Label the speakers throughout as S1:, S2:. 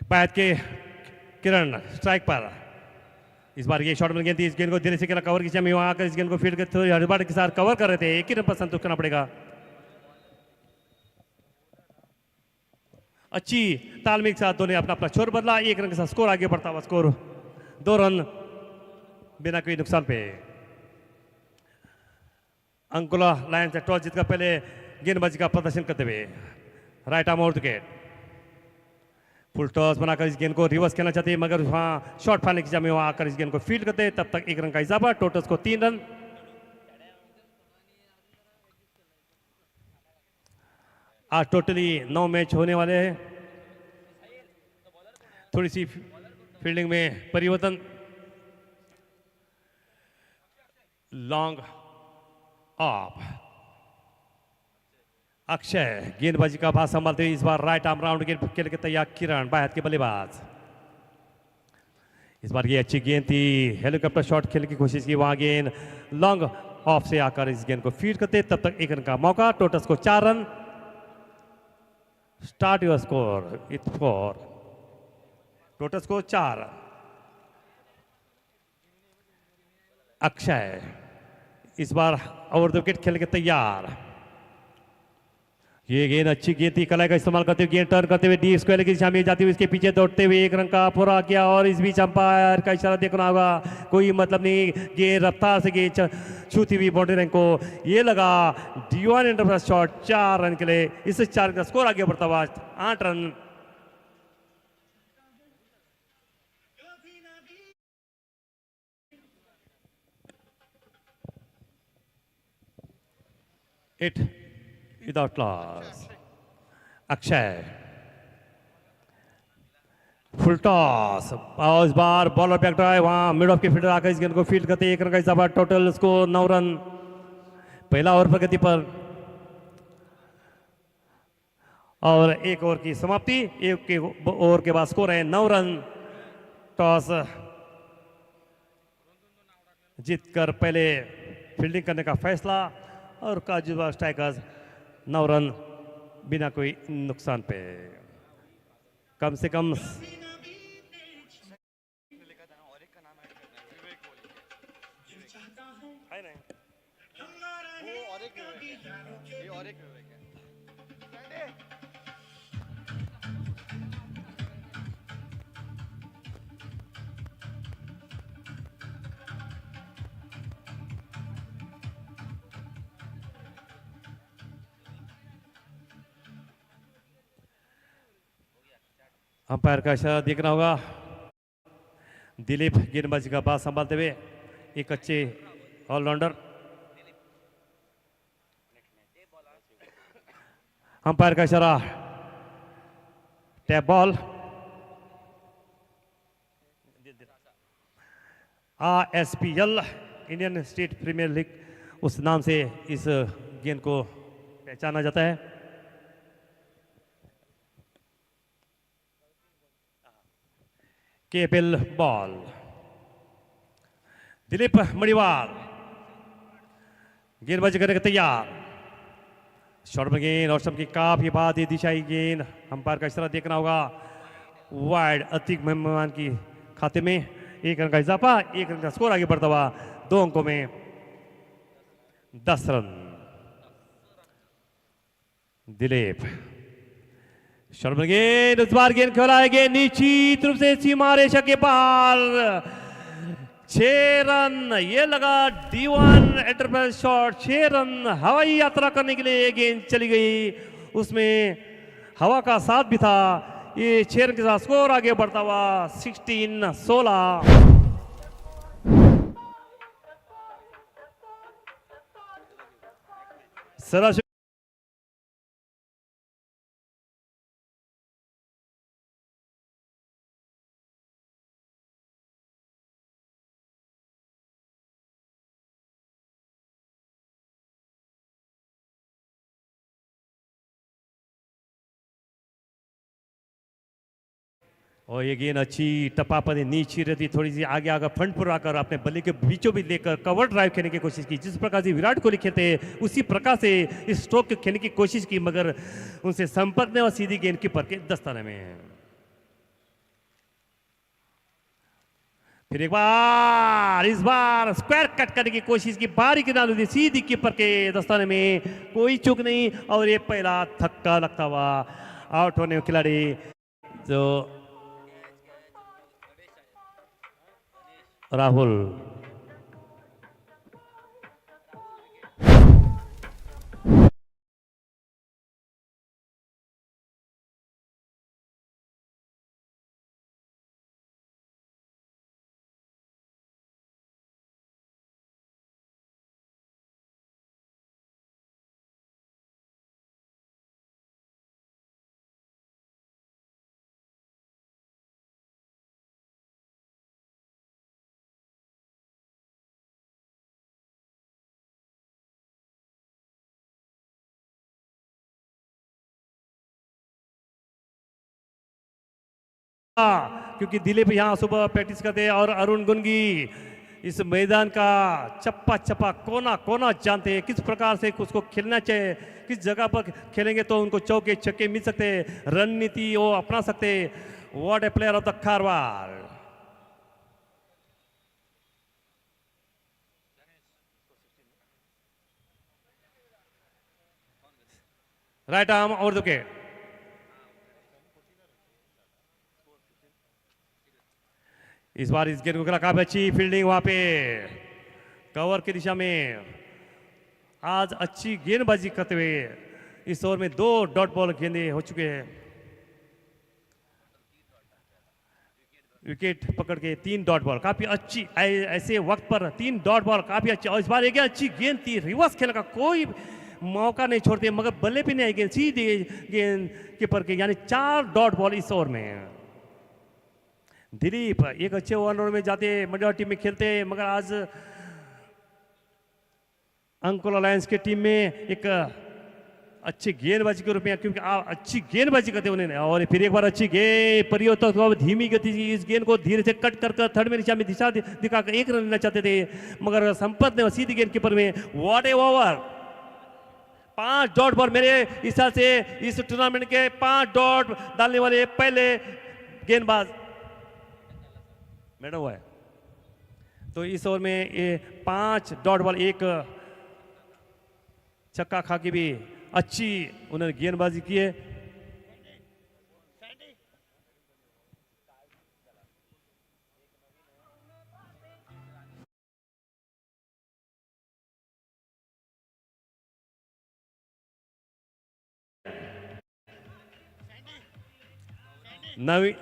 S1: Bat के किरण strike पर। इस बार ये शॉट मिल गई थी, इस गेंद को धीरे से कवर किया, वहां आकर इस गेंद को फील्ड के हड़बड़ के साथ कवर कर रहे थे, एक ही रन पर संतुष्ट करना पड़ेगा। अच्छी तालमेल के साथ दोनों अपना अपना छोर बदला, एक रन के साथ स्कोर आगे बढ़ता हुआ, स्कोर 2 रन बिना कोई नुकसान पे। अंकुला लायंस टॉस जीतकर पहले गेंदबाजी का प्रदर्शन करते हुए right arm over wicket, full toss बनाकर इस गेंद को रिवर्स खेलना चाहते हैं, मगर वहां शॉट फाइनल की जगह में वहां आकर इस गेंद को फील्ड करते हैं, तब तक 1 रन का इजाफा, टोटल को 3 रन। आज टोटली 9 मैच होने वाले हैं। थोड़ी सी फील्डिंग में परिवर्तन, लॉन्ग ऑफ, अक्षय गेंदबाजी का भाग संभालते हुए इस बार राइट आर्म राउंड गेंद खेल के तैयार, किरण बाएं हाथ के बल्लेबाज। इस बार ये अच्छी गेंद थी, हेलीकॉप्टर शॉट खेलने की कोशिश की, वहां गेंद लॉन्ग ऑफ से आकर इस गेंद को फीड करते, तब तक 1 रन का मौका, टोटल को 4 run. Start your score it for, total को 4। अक्षय इस बार ओवर द विकेट खेलने के तैयार, ये गेंद अच्छी गेंद थी, कलाई का इस्तेमाल करते हुए गेंद टर्न करते हुए डी स्क्वायर की दिशा में जाते हुए इसके पीछे दौड़ते हुए 1 रन का पूरा किया, और इस बीच अंपायर का इशारा देखना होगा, कोई मतलब नहीं, गेंद रफ्तार से गेंद छूती हुई बाउंड्री लाइन को, ये लगा D1 एंटरप्राइज शॉट 4 रन के लिए, इससे 4 रन का स्कोर आगे बढ़ता हुआ 8 run. It without loss. Akshay full toss, और इस बार बॉलर बैक ड्राइव, वहां मिड ऑफ के फील्डर आकर इस गेंद को फील्ड करते, 1 रन का इजाफा, टोटल स्कोर 9 रन। पहला ओवर प्रगति पर और 1 ओवर की समाप्ति, 1 ओवर के बाद स्कोर है 9 रन। टॉस जीतकर पहले फील्डिंग करने का फैसला, और काजूबा स्ट्राइकर्स 9 रन बिना कोई नुकसान पे। कम से कम अंपायर का इशारा देखना होगा। दिलीप गेंदबाजी का बात संभालते हुए, एक अच्छे ऑलराउंडर। अंपायर का इशारा, tap ball. RSPL Indian state premier league उस नाम से इस गेंद को पहचाना जाता है। केपल बॉल, दिलीप मणिवाल गेंदबाजी करने के तैयार, शॉर्ट में गेंद और सबकी काफी बात, ये दिशाई गेंद, अंपायर का इशारा देखना होगा, वाइड अतिक मेहमान की खाते में, 1 रन का इजाफा, 1 रन का स्कोर आगे बढ़ता हुआ 2 अंकों में 10 रन। दिलीप शॉर्ट में गेंद, इस बार गेंद खेला है, गेंद निश्चित रूप से सीमा रेखा के पार, 6 रन। ये लगा D1 एंटरप्राइज शॉट, 6 रन। हवाई यात्रा करने के लिए गेंद चली गई, उसमें हवा का साथ भी था, ये 6 रन के साथ स्कोर आगे बढ़ता हुआ 16-16। सरासरी और ये गेंद अच्छी टप्पापनी नीचे रहती, थोड़ी सी आगे आकर फ्रंट पर आकर अपने बल्ले के बीचों बीच लेकर कवर ड्राइव खेलने की कोशिश की, जिस प्रकार से विराट कोहली खेलते हैं उसी प्रकार से इस स्ट्रोक खेलने की कोशिश की, मगर उनसे संपर्क ने और सीधी गेंद कीपर के दस्ताने में। फिर एक बार, इस बार स्क्वायर कट करने की कोशिश की, बारी की डाल दी सीधी कीपर के दस्ताने में, कोई चूक नहीं। और ये पहला धक्का लगता हुआ आउट होने खिलाड़ी जो राहुल। क्योंकि दिलीप यहाँ सुबह प्रैक्टिस करते हैं और अरुण गुनगी इस मैदान का चप्पा चप्पा कोना कोना जानते हैं, किस प्रकार से उसको खेलना चाहिए, किस जगह पर खेलेंगे तो उनको चौके छक्के मिल सकते हैं, रणनीति वो अपना सकते। What A player of the Karwar. Right arm और विकेट। इस बार इस गेंद को काफी अच्छी फील्डिंग वहां पे कवर की दिशा में, आज अच्छी गेंदबाजी करते हुए इस ओवर में 2 डॉट बॉल गेंदे हो चुके हैं। विकेट पकड़ के 3 डॉट बॉल काफी अच्छी, ऐसे वक्त पर 3 डॉट बॉल काफी अच्छी। और इस बार एक अच्छी गेंद थी, रिवर्स खेलने का कोई मौका नहीं छोड़ते, मगर बल्ले भी नहीं आई गेंद, सीधी गेंद कीपर के, यानी 4 डॉट बॉल इस ओवर में। दिलीप एक अच्छे ऑलराउंडर में जाते, मडर टीम में खेलते, मगर आज अंकुल अलायंस के टीम में एक अच्छी गेंदबाजी के रूप में, क्योंकि अच्छी गेंदबाजी करते उन्होंने। और फिर एक बार अच्छी गेंद परिवर्तन तो धीमी गति की इस गेंद को धीरे से कट कर थर्ड में दिशा में दिखाकर 1 रन लेना चाहते थे, मगर संपत ने सीधी गेंद कीपर में। What A over, 5 dot ball. मेरे हिसाब से इस टूर्नामेंट के 5 डॉट डालने वाले पहले गेंदबाज मैडम हुआ है। तो इस ओवर में ये 5 डॉट बॉल, 1 छक्का खा के भी अच्छी उन्होंने गेंदबाजी की है।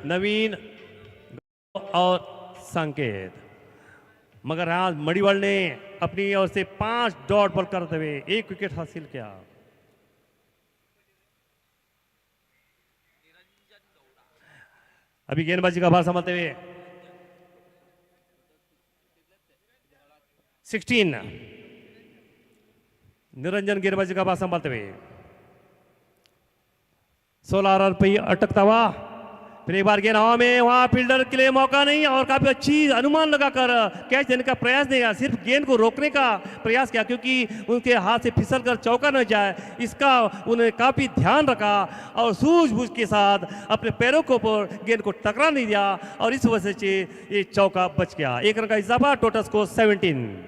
S1: नवीन और संकेत, मगर आज मणिवाल ने अपनी ओर से 5 डॉट बॉल करते हुए 1 विकेट हासिल किया। अभी गेंदबाजी का भार संभालते हुए 16 निरंजन गेंदबाजी का भार संभालते हुए 16 रन पे अटकता हुआ। फिर एक बार गेंद हवा में, वहां फील्डर के लिए मौका नहीं, और काफी अच्छी अनुमान लगाकर कैच देने का प्रयास नहीं किया, सिर्फ गेंद को रोकने का प्रयास किया, क्योंकि उनके हाथ से फिसल कर चौका न जाए, इसका उन्हें काफी ध्यान रखा और सूझबूझ के साथ अपने पैरों को ऊपर गेंद को टकरा नहीं दिया, और इस वजह से ये चौका बच गया। 1 रन का इजाफा, total score 17।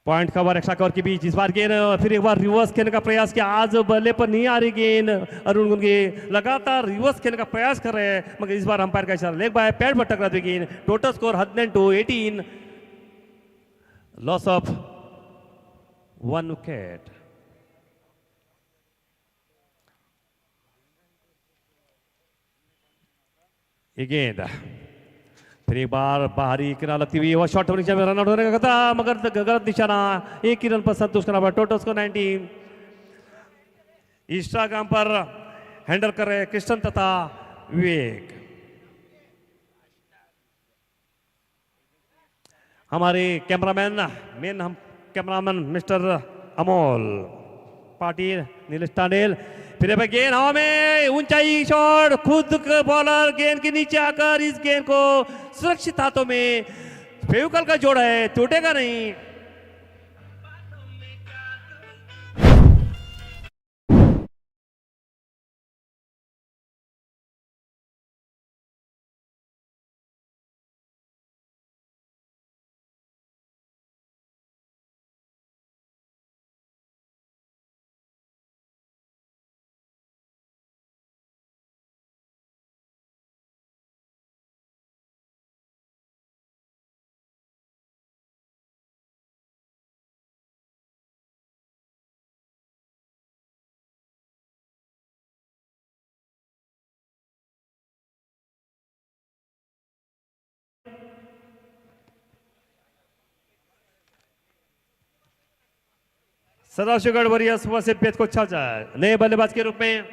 S1: Point cover, extra cover के बीच इस बार गेंद, फिर एक बार रिवर्स खेलने का प्रयास किया। आज बल्ले पर नहीं आ रही गेंद, अरुण गुनगे लगातार रिवर्स खेलने का प्रयास कर रहे हैं, मगर इस बार अंपायर का इशारा, लेग बाय पैड पर टकरा दी गेंद। Total score 18 loss of 1 wicket. ये गेंद फिर एक बार बाहरी किनारा लगती हुई, वह शॉट होने में रन आउट होने का था, मगर गलत निशाना, 1 ही रन पर संतोष करना। Total score 19। इंस्टाग्राम पर हैंडल कर रहे कृष्ण तथा विवेक। हमारे कैमरामैन हम कैमरामैन मिस्टर अमोल पाटिल, नीलेश टांडेल। फिर गेंद हवा में, ऊंचाई शॉट, खुद बॉलर गेंद के नीचे आकर इस गेंद को सुरक्षित हाथों में फेविकॉल का जोड़ा है, टूटेगा नहीं। सदाशिवगढ़ वॉरियर्स वर्सेस पेट को चाचा नए बल्लेबाज के रूप में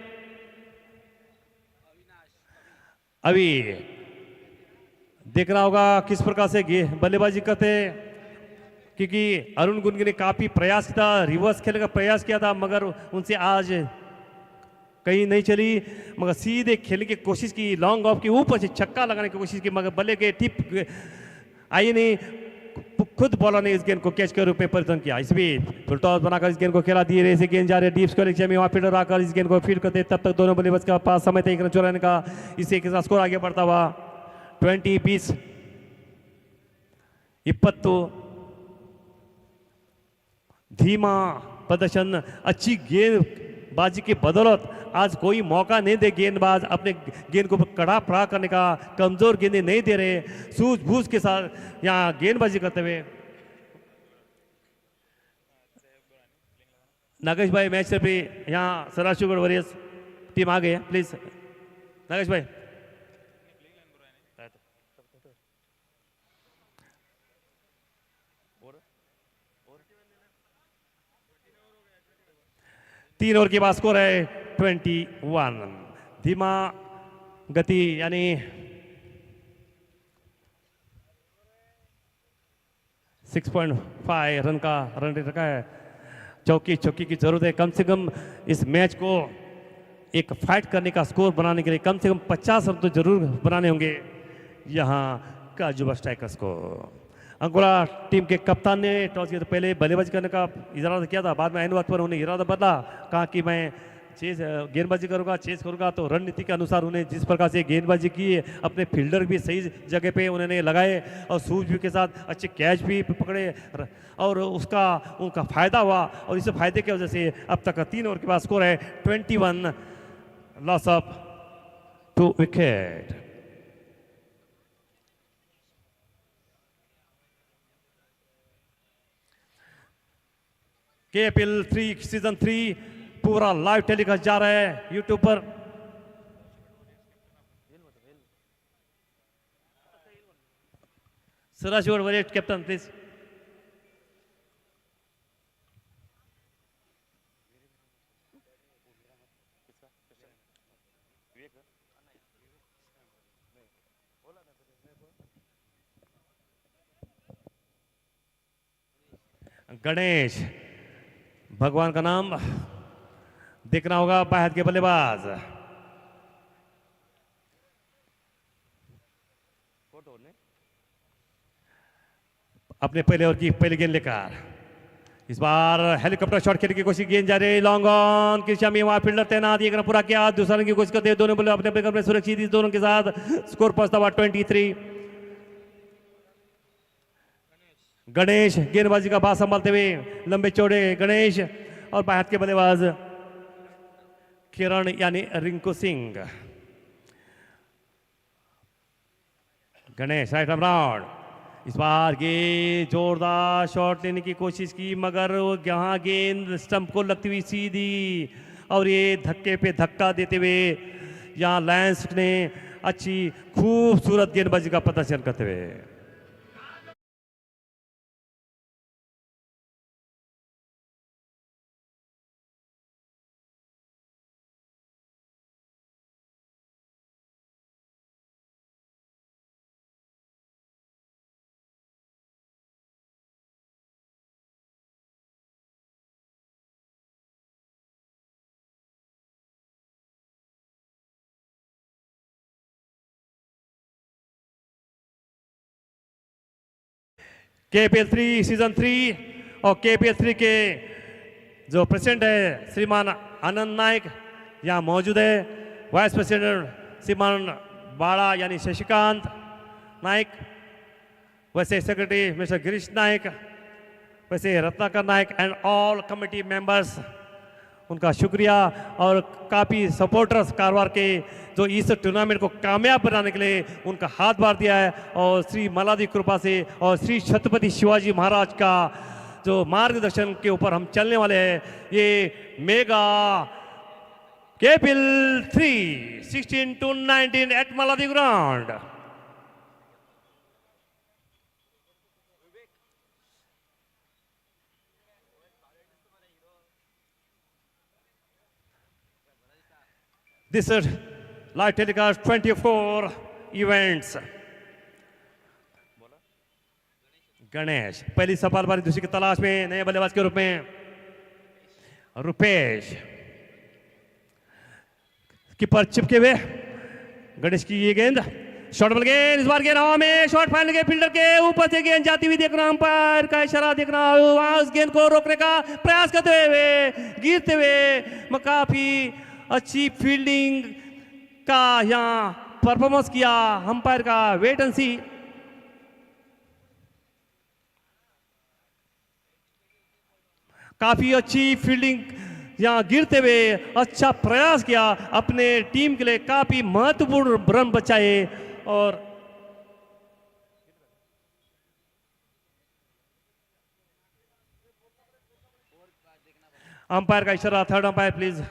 S1: अभी देखना होगा किस प्रकार से बल्लेबाजी करते, क्योंकि अरुण गुनगी ने काफी प्रयास किया, रिवर्स खेलने का प्रयास किया था, मगर उनसे आज कहीं नहीं चली, मगर सीधे खेलने की कोशिश की, लॉन्ग ऑफ की ऊपर से छक्का लगाने की कोशिश की, मगर बल्ले के टिप आई नहीं, खुद बॉलर ने इस गेंद को कैच के रूप में परिवर्तन किया। इस बीच फुल टॉस बनाकर इस गेंद को खेला, धीरे से गेंद जा रही है डीप स्क्वायर में, वहां फील्डर आकर इस गेंद को फील्ड करते, तब तक दोनों बल्लेबाज के पास समय था एक रन चुराने का, इसी के साथ स्कोर आगे बढ़ता हुआ 20-20 20 धीमा प्रदर्शन, अच्छी गेंदबाजी की बदौलत आज कोई मौका नहीं दे गेंदबाज अपने गेंद को कड़ा प्रहार करने का, कमजोर गेंदें नहीं दे रहे, सूझबूझ के साथ यहाँ गेंदबाजी करते हुए। नागेश भाई मैच से भी यहाँ सदाशिवगढ़ वॉरियर्स टीम आ गई है, प्लीज नागेश भाई। तीन ओवर के बाद स्कोर है 21। धीमा गति यानी 6.5 रन का रन रेट रखा है। चौकी की जरूरत है, कम से कम इस मैच को एक फाइट करने का स्कोर बनाने के लिए कम से कम 50 रन तो जरूर बनाने होंगे यहाँ काजुबा स्ट्राइकर्स को। अंगोला टीम के कप्तान ने टॉस जीते पहले बल्लेबाजी करने का इरादा किया था, बाद में एंड वक्त पर उन्हें इरादा बदला, कहा कि मैं गेंदबाजी करूंगा, चेस करूंगा, तो रणनीति के अनुसार उन्हें जिस प्रकार से गेंदबाजी की, अपने फील्डर भी सही जगह पे उन्होंने लगाए और सूझबूझ के साथ अच्छे कैच भी पकड़े और उनका फायदा हुआ, और इस फायदे की वजह से अब तक 3 ओवर के बाद स्कोर है 21, loss of 2 wicket. KPL 3 season 3 पूरा लाइव टेलीकास्ट जा रहा है यूट्यूब पर। सदाशिवगढ़ वॉरियर्स कैप्टन प्लीज। गणेश भगवान का नाम देखना होगा, बाहर के बल्लेबाज अपने पहले ओवर की पहली गेंद लेकर इस बार हेलीकॉप्टर शॉट खेलने की कोशिश, गेंद जा रही लॉन्ग ऑन की दिशा में, वहां फील्डर तैनात, एक रन पूरा किया, दूसरा रन की कोशिश करते दोनों बल्ले अपने अपने सुरक्षित, इस दोनों के साथ स्कोर पहुंचता हुआ 23। गणेश गेंदबाजी का बात संभालते हुए, लंबे चौड़े गणेश और बाएं हाथ के बल्लेबाज किरण यानी Rinku Singh. Ganesh right arm round, इस बार गेंद जोरदार शॉट लेने की कोशिश की, मगर यहाँ गेंद स्टंप को लगती हुई सीधी, और ये धक्के पे धक्का देते हुए यहाँ लायंस ने अच्छी खूबसूरत गेंदबाजी का प्रदर्शन करते हुए। KPL 3 सीजन 3 और KPL 3 के जो प्रेसिडेंट है श्रीमान आनंद नायक यहाँ मौजूद है, वाइस प्रेसिडेंट श्रीमान बाड़ा यानी शशिकांत नायक, वैसे सेक्रेटरी मिस्टर गिरीश नायक, वैसे रत्नाकर नायक एंड ऑल कमेटी मेंबर्स, उनका शुक्रिया, और काफ़ी सपोर्टर्स कारवार के जो इस टूर्नामेंट को कामयाब बनाने के लिए उनका हाथ बार दिया है, और श्री मलादी कृपा से और श्री छत्रपति शिवाजी महाराज का जो मार्गदर्शन के ऊपर हम चलने वाले हैं, ये mega KPL 3 16-19 at Maladi ground. This is live telecast 24 events. Ganesh पहली सफल बारी दूसरी की तलाश में नए बल्लेबाज के रूप में रुपेश कीपर चिपके हुए गणेश की ये गेंद शॉट बॉल गेंद इस बार गेंद हवा में शॉट फाइनल के फील्डर के ऊपर से गेंद जाती हुई देख रहा हूं अंपायर का इशारा देख रहा हूं वहां उस गेंद को रोकने का प्रयास करते हुए गिरते हुए काफी अच्छी फील्डिंग का यहाँ परफॉर्मेंस किया अंपायर का वेट एंड सी काफी अच्छी फील्डिंग यहाँ गिरते हुए अच्छा प्रयास किया अपने टीम के लिए काफी महत्वपूर्ण रन बचाए और अंपायर का इशारा थर्ड अंपायर प्लीज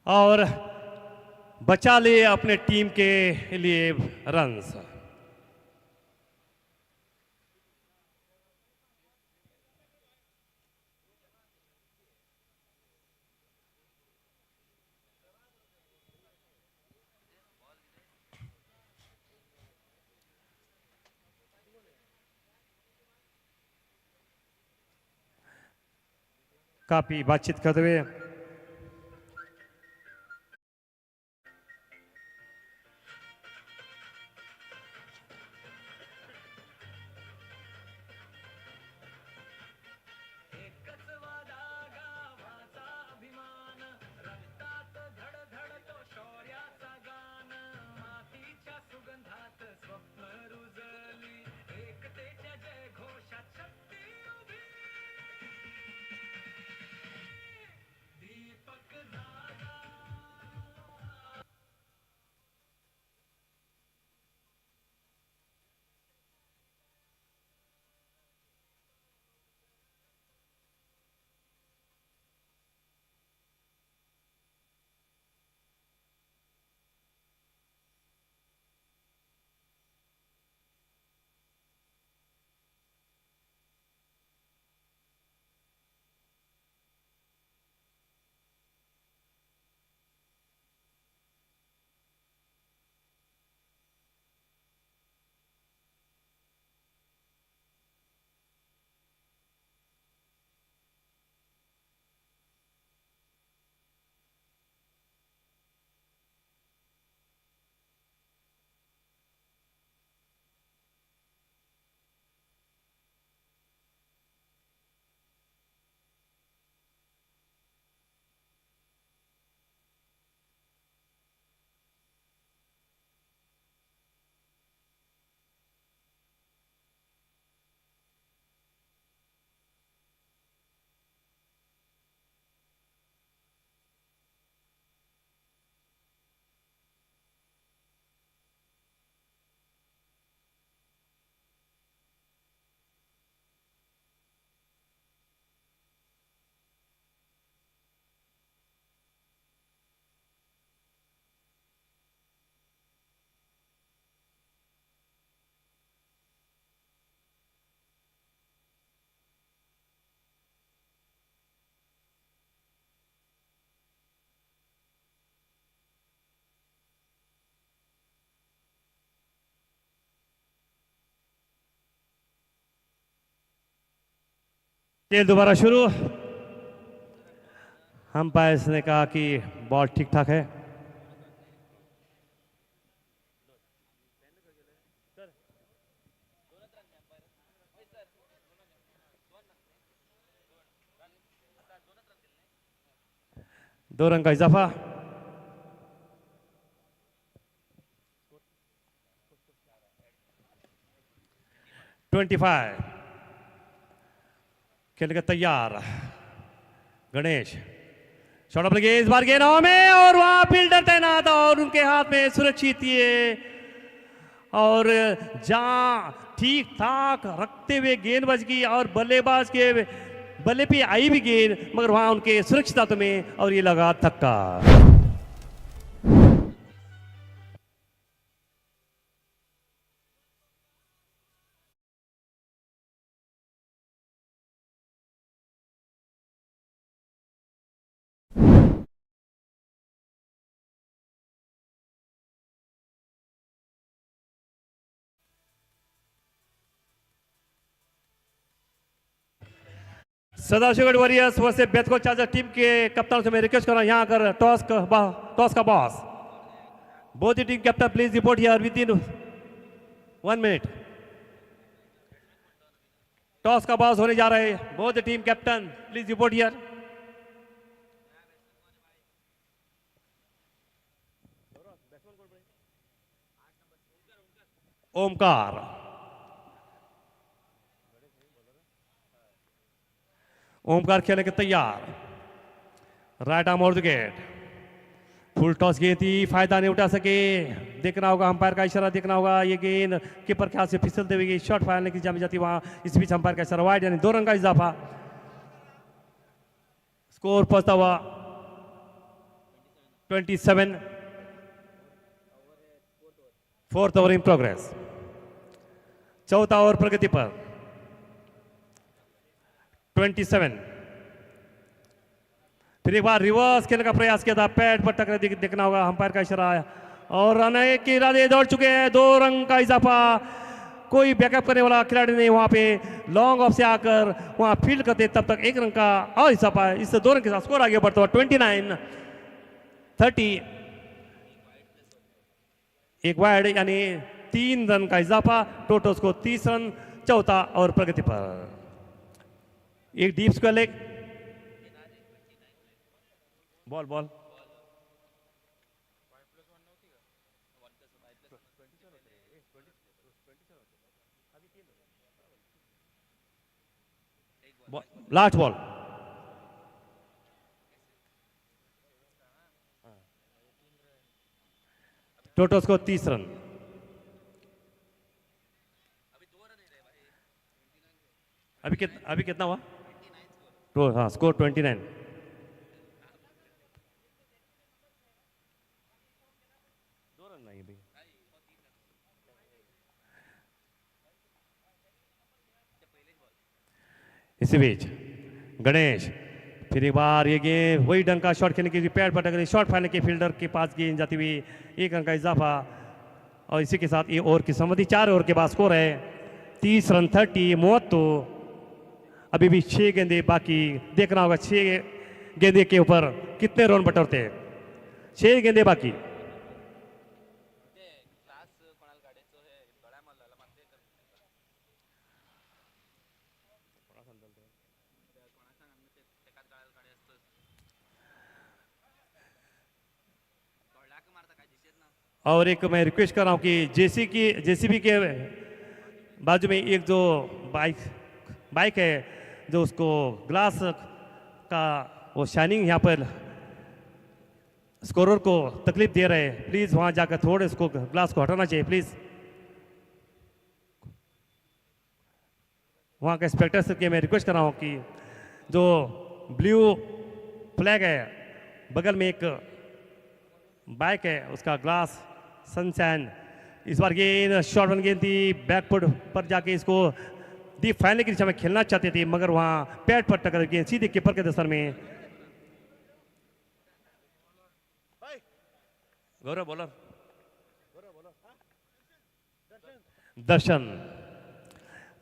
S1: और बचा लिए अपने टीम के लिए रन्स काफी बातचीत करते हुए खेल दोबारा शुरू अंपायर ने कहा कि बॉल ठीक ठाक है दो रन का इजाफा ट्वेंटी फाइव खेल के तैयार गणेश शॉट लगे इस बार गेंद में और वहां फील्डर तैनात और उनके हाथ में सुरक्षित ये और जहां ठीक ठाक रखते हुए गेंद बच गई और बल्लेबाज के बल्ले पे आई भी गेंद, मगर वहां उनके सुरक्षित में और ये लगा धक्का। सदाशिवगढ़ वॉरियर्स वर्सेस बेतको चार्जर टीम के कप्तान से मैं रिक्वेस्ट कर रहा हूं यहां कर टॉस का boss. Both the team captain please report here with in 1 minute. Toss का बॉस होने जा रहे हैं। Both the team captain please report here. Omkar, Omkar खेलने के तैयार। राइट आर्म और विकेट। फुल टॉस गेंद थी, फायदा नहीं उठा सके। देखना होगा, अंपायर का इशारा देखना होगा। ये गेंद कीपर के हाथ से फिसलते हुए शॉट फायरने की जामी जाती वहां। इस बीच अंपायर का इशारा वाइड, यानी 2 रन का इजाफा। स्कोर पहुंचता हुआ 27। 4th over in progress. चौथा ओवर प्रगति पर। 27। फिर एक बार रिवर्स खेलने का प्रयास किया था, पैड पर टकरा देखना होगा। अंपायर का इशारा आया और रन के इरादे दौड़ चुके हैं। 2 रन का इजाफा। कोई बैकअप करने वाला खिलाड़ी नहीं वहां पे। लॉन्ग ऑफ से आकर वहां फील्ड करते तब तक 1 रन का और इजाफा। इससे 2 रन के साथ स्कोर आगे बढ़ता हुआ 29-30। एक वाइड यानी 3 रन का इजाफा। Total score 30 run. चौथा और प्रगति पर। एक deep square leg. Ball last ball. Total score 30 run. अभी कितना हुआ? तो हाँ, स्कोर 29। इसी बीच गणेश फिर एक बार ये गेंद वही ढंग का शॉट खेलने की पैड पर टकरी। शॉट फाड़ने के फील्डर के पास गेंद जाती हुई 1 रन का इजाफा। और इसी के साथ ये ओवर की समाप्ति। 4 ओवर के बाद स्कोर है 30 रन 30 32। अभी भी 6 गेंदे बाकी। देखना होगा 6 गेंदे के ऊपर कितने रन बटोरते हैं। 6 गेंदे बाकी। और एक मैं रिक्वेस्ट कर रहा हूं कि जेसीबी के बाजू में एक जो बाइक है जो उसको ग्लास का वो शाइनिंग यहाँ पर स्कोरर को तकलीफ दे रहे हैं। प्लीज वहां जाकर थोड़े उसको ग्लास को हटाना चाहिए प्लीज। वहां के इंस्पेक्टर से के मैं रिक्वेस्ट कर रहा हूं कि जो ब्लू फ्लैग है बगल में एक बाइक है उसका ग्लास सनशाइन। इस बार गेंद शॉर्ट रन गेंद थी। बैकफुट पर जाके इसको डीप फाइनल की दिशा में खेलना चाहते थे मगर वहां पैड पर टक्कर गेंद सीधे कीपर के दस्तर में। गौरव बॉलर दर्शन।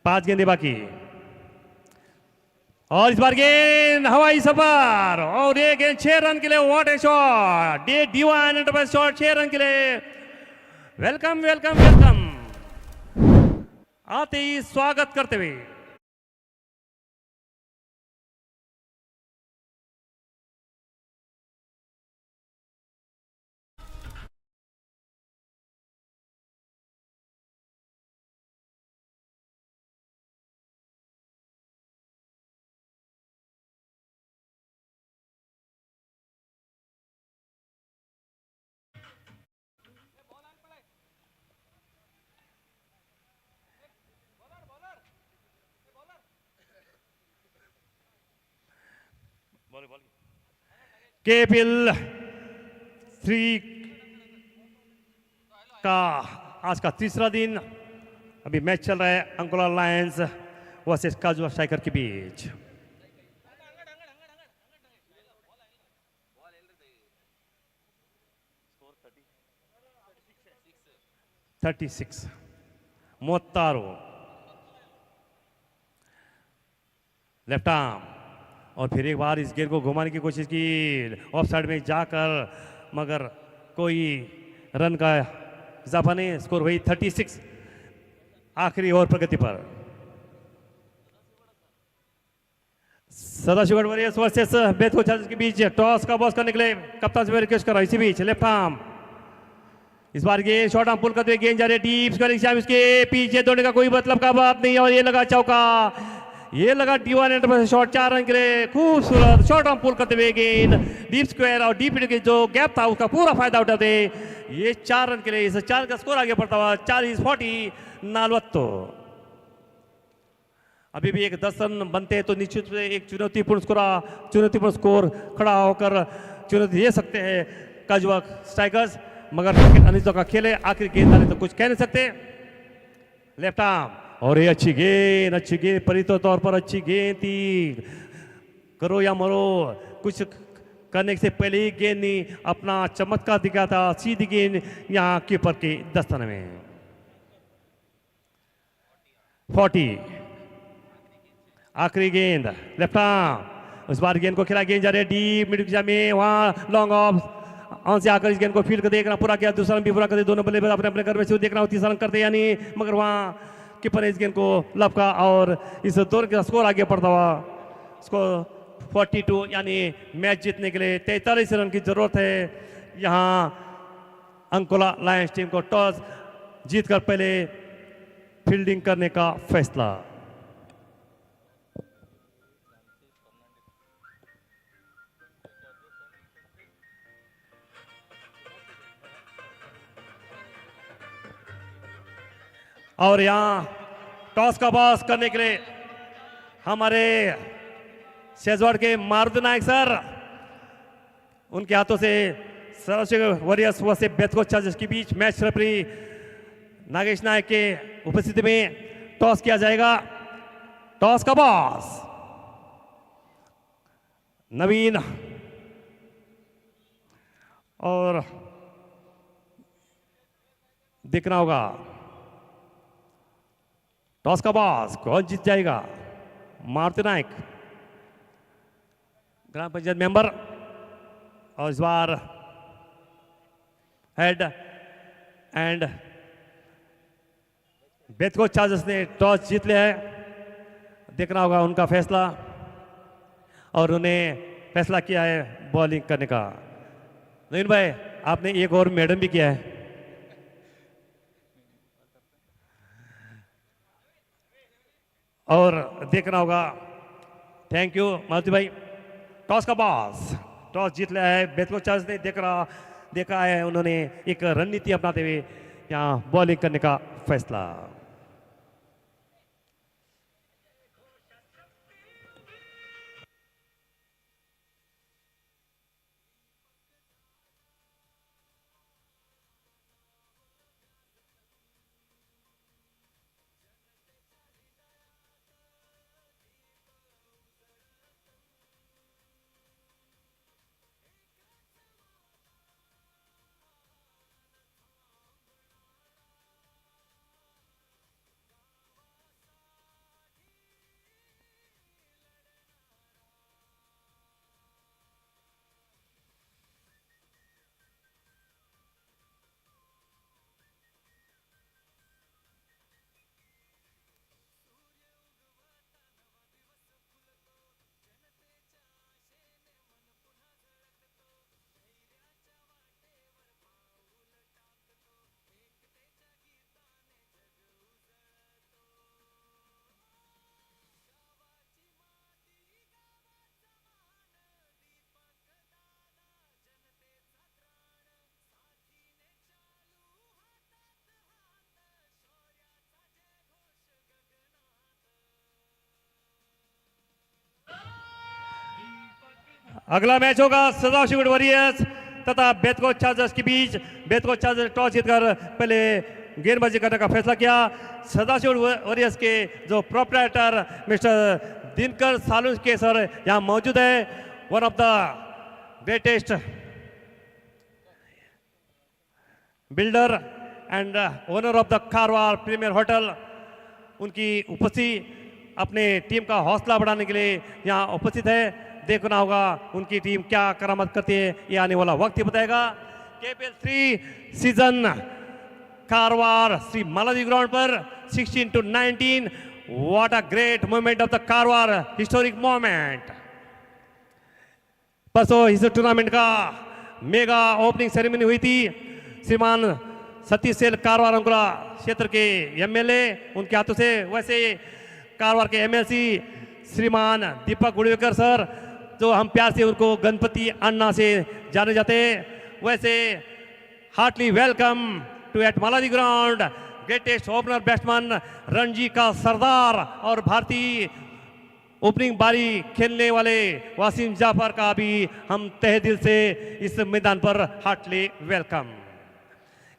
S1: 5 गेंदे बाकी और इस बार गेंद हवाई सफर और ये गेंद 6 रन के लिए। What A shot! Day divine enterprise shot 6 run के लिए। Welcome welcome welcome. आते ही स्वागत करते हुए केपीएल 3 का आज का तीसरा दिन अभी मैच चल रहा है अंकोला लायंस वर्सेस काजुआ स्ट्राइकर के बीच। थर्टी सिक्स मोतारो लेफ्ट आर्म और फिर एक बार इस गेंद को घुमाने की कोशिश की ऑफ साइड में जाकर, मगर कोई रन का इजाफा नहीं। स्कोर वही 36 आखिरी ओवर प्रगति पर। सदाशिव वॉरियर्स वर्सेस बेथको चार्जर्स के बीच टॉस का बॉस करने के लिए कप्तान से रिक्वेस्ट कर रहा है। इसी बीच लेफ्ट आर्म इस बार गेंद शॉर्ट आर्म पुल करते हुए गेंद जा रही है डीप स्क्वायर, इसके पीछे दौड़ने का कोई मतलब का बात नहीं। और ये लगा चौका, ये लगा D1 एंटरप्राइज शॉट 4 रन के लिए। खूबसूरत शॉर्ट आर्म पुल करते हुए गेंद डीप स्क्वायर और डीप के जो गैप था उसका पूरा फायदा उठाते ये 4 रन के लिए इस 4 का स्कोर आगे बढ़ता हुआ 40 40 अभी भी एक 10 रन बनते हैं तो निश्चित से एक चुनौतीपूर्ण स्कोर खड़ा होकर चुनौती दे सकते हैं काजुआ स्ट्राइकर्स, मगर अनिश्चित का खेल है। आखिर गेंद तो कुछ कह नहीं सकते। लेफ्ट आर्म और ये अच्छी गेंद परितो तौर पर अच्छी गेंद थी। करो या मरो, कुछ करने से पहले ही गेंद ने अपना चमत्कार दिखा था। सीधी गेंद यहाँ कीपर के दस्तन में। 40 आखिरी गेंद लेफ्ट आर्म उस बार गेंद को खिला, गेंद जा रही है डीप मिड में, वहां लॉन्ग ऑफ से आकर इस गेंद को फील्ड कर देखना पूरा किया, दूसरा रन भी पूरा कर दे। दोनों बल्लेबाज अपने अपने घर में से देखना तीसरा रन करते यानी, मगर वहां कीपर ने इस गेंद को लपका और इस दौर का स्कोर आगे बढ़ता हुआ। स्कोर 42 यानी मैच जीतने के लिए 43 रन की जरूरत है। यहाँ अंकोला लायंस टीम को टॉस जीतकर पहले फील्डिंग करने का फैसला। और यहाँ टॉस का बॉस करने के लिए हमारे शेजवाड़ के मारुति नायक सर, उनके हाथों से सदाशिव वॉरियर्स वर्सेस बेथको चार्जर्स के बीच मैच रेफरी नागेश नायक के उपस्थिति में टॉस किया जाएगा। टॉस का बॉस नवीन और देखना होगा टॉस का बॉस कौन जीत जाएगा। मारुति नायक ग्राम पंचायत मेंबर और इस बार हेड एंड बेथको चार्जर्स ने टॉस जीत लिया है। देखना होगा उनका फैसला और उन्हें फैसला किया है बॉलिंग करने का। नवीन भाई आपने एक और मैडम भी किया है। और देखना होगा। थैंक यू मारुति भाई। टॉस का बॉस टॉस जीत लिया है बेथको चार्जर्स ने। देखा है उन्होंने एक रणनीति अपनाते हुए यहाँ बॉलिंग करने का फैसला। अगला मैच होगा सदाशिव वॉरियर्स तथा बेतको चार्जर्स के बीच। बेतको चार्जर्स टॉस जीतकर पहले गेंदबाजी करने का फैसला किया। सदाशिव वॉरियर्स के जो proprietor mister Dinkar Salunke sir यहाँ मौजूद है। One of the greatest builder and owner of the Karwar premier hotel, उनकी उपस्थिति अपने टीम का हौसला बढ़ाने के लिए यहाँ उपस्थित है। देखना होगा उनकी टीम क्या करामत करती है, ये आने वाला वक्त ही बताएगा। KPL 3 season Karwar Shri Malaji ground पर 16-19। What a great moment of the Karwar, historic moment. परसों इस टूर्नामेंट का मेगा ओपनिंग सेरेमनी हुई थी। श्रीमान सतीश सेल कारवार अंकुरा क्षेत्र के एमएलए, उनके हाथों से। वैसे कारवार के एमएलसी श्रीमान दीपक गुड़वेकर सर, जो हम प्यार से उनको गणपति अन्ना से जाने जाते हैं, वैसे हार्टली वेलकम टू एट मालाजी ground greatest opener batsman Ranji का सरदार और भारतीय ओपनिंग बारी खेलने वाले वासिम जाफर का भी हम तहे दिल से इस मैदान पर हार्टली वेलकम।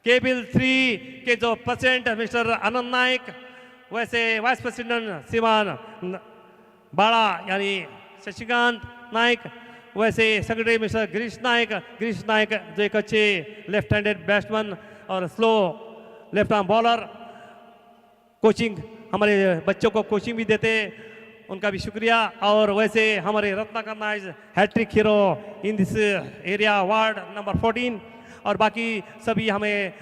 S1: केपीएल 3 के जो प्रेसिडेंट मिस्टर आनंद नायक, वैसे वाइस प्रेसिडेंट श्रीमान बाड़ा यानी शशिकांत नायक, वैसे सेक्रेटरी मिस्टर गिरीश नायक जो एक अच्छे लेफ्ट हैंडेड बैट्समैन और slow left arm bowler, coaching हमारे बच्चों को कोचिंग भी देते, उनका भी शुक्रिया। और वैसे हमारे रत्नाकर नाइज hat-trick hero in this area ward number 14, और बाकी सभी हमें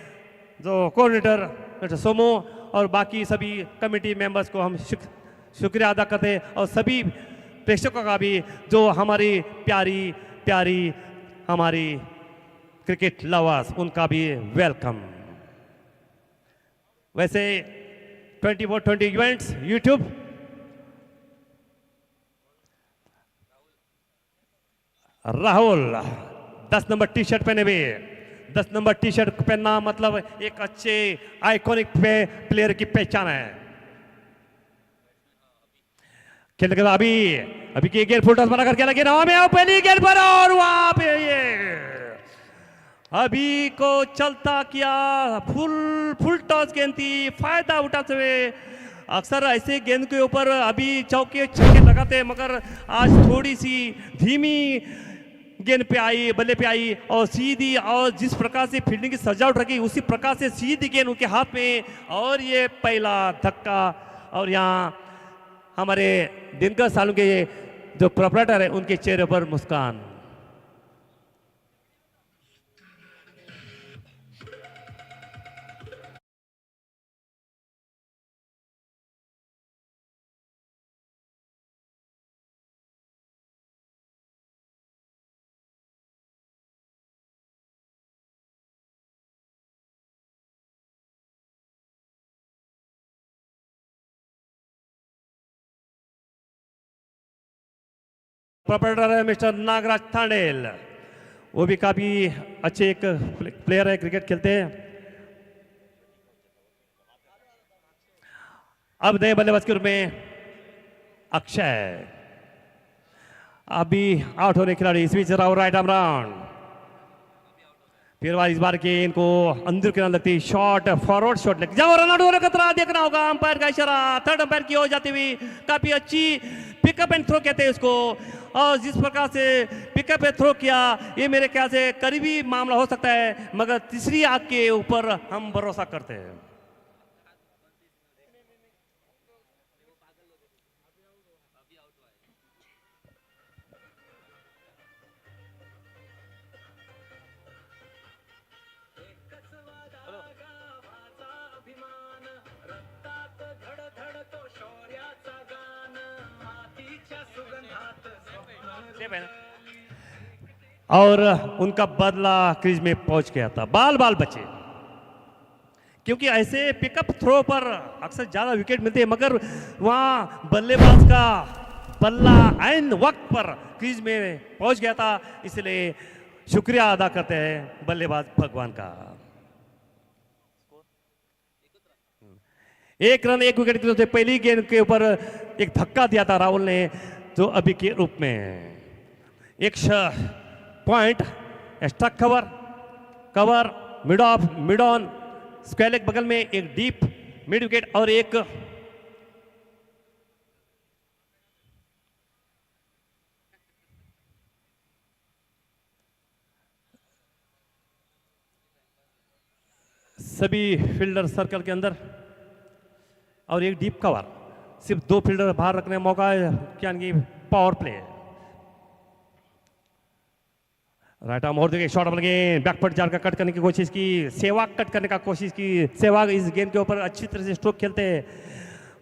S1: जो कोऑर्डिनेटर मिस्टर सोमो और बाकी सभी कमेटी मेंबर्स को हम शुक्रिया अदा करते हैं, और सभी प्रेक्षकों का भी जो हमारी प्यारी प्यारी हमारी क्रिकेट लवर्स, उनका भी वेलकम। वैसे 24/20 events YouTube, Rahul 10 number T shirt पहने हुए। 10 नंबर टी शर्ट पहनना मतलब एक अच्छे आइकॉनिक प्लेयर की पहचान है। खेलने के बाद अभी की गेंद फुल टॉस बनाकर क्या लगे ना में पहली गेंद पर, और वहां पे ये अभी को चलता किया, फुल टॉस गेंद थी, फायदा उठाते हुए। अक्सर ऐसे गेंद के ऊपर अभी चौके छक्के लगाते हैं, मगर आज थोड़ी सी धीमी गेंद पे आई, बल्ले पे आई और सीधी, और जिस प्रकार से फील्डिंग की सजावट रखी उसी प्रकार से सीधी गेंद उनके हाथ में, और ये पहला धक्का। और यहाँ हमारे दिनकर सालू के जो प्रोप्राइटर है, उनके चेहरे पर मुस्कान। प्रोप्राइटर है मिस्टर नागराज थांडेल, वो भी काफी अच्छे एक प्लेयर है, क्रिकेट खेलते हैं। अब नए बल्लेबाज के रूप में अक्षय, अभी आउट होने खिलाड़ी, इस बीच राहुल राइट आर्म राउंड। फिर इस बार के इनको अंदर किनार लगती शॉट, फॉरवर्ड शॉट लग जाओ, रन आउट होने का खतरा। देखना होगा अंपायर का इशारा, थर्ड अंपायर की ओर जाती हुई काफी अच्छी पिकअप एंड थ्रो कहते हैं इसको। और जिस प्रकार से पिकअप एंड थ्रो किया, ये मेरे ख्याल से करीबी मामला हो सकता है, मगर तीसरी आंख के ऊपर हम भरोसा करते हैं। और उनका बदला क्रीज में पहुंच गया था, बाल बचे, क्योंकि ऐसे पिकअप थ्रो पर अक्सर ज्यादा विकेट मिलते हैं, मगर वहां बल्लेबाज का बल्ला ऐन वक्त पर क्रीज में पहुंच गया था। इसलिए शुक्रिया अदा करते हैं बल्लेबाज भगवान का। 1 रन 1 विकेट की तरफ से पहली गेंद के ऊपर एक धक्का दिया था राहुल ने, जो अभी के रूप में एक point, struck cover, cover mid off, mid on, square leg बगल में एक डीप मिड विकेट और एक सभी फील्डर सर्कल के अंदर और एक डीप कवर, सिर्फ 2 फील्डर बाहर रखने का मौका है, क्या पावर प्ले। राइट आर्म और देखिए शॉट बन गए, बैकफुट जार का कट करने की कोशिश की, सहवाग कट करने का कोशिश की, सहवाग इस गेंद के ऊपर अच्छी तरह से स्ट्रोक खेलते हैं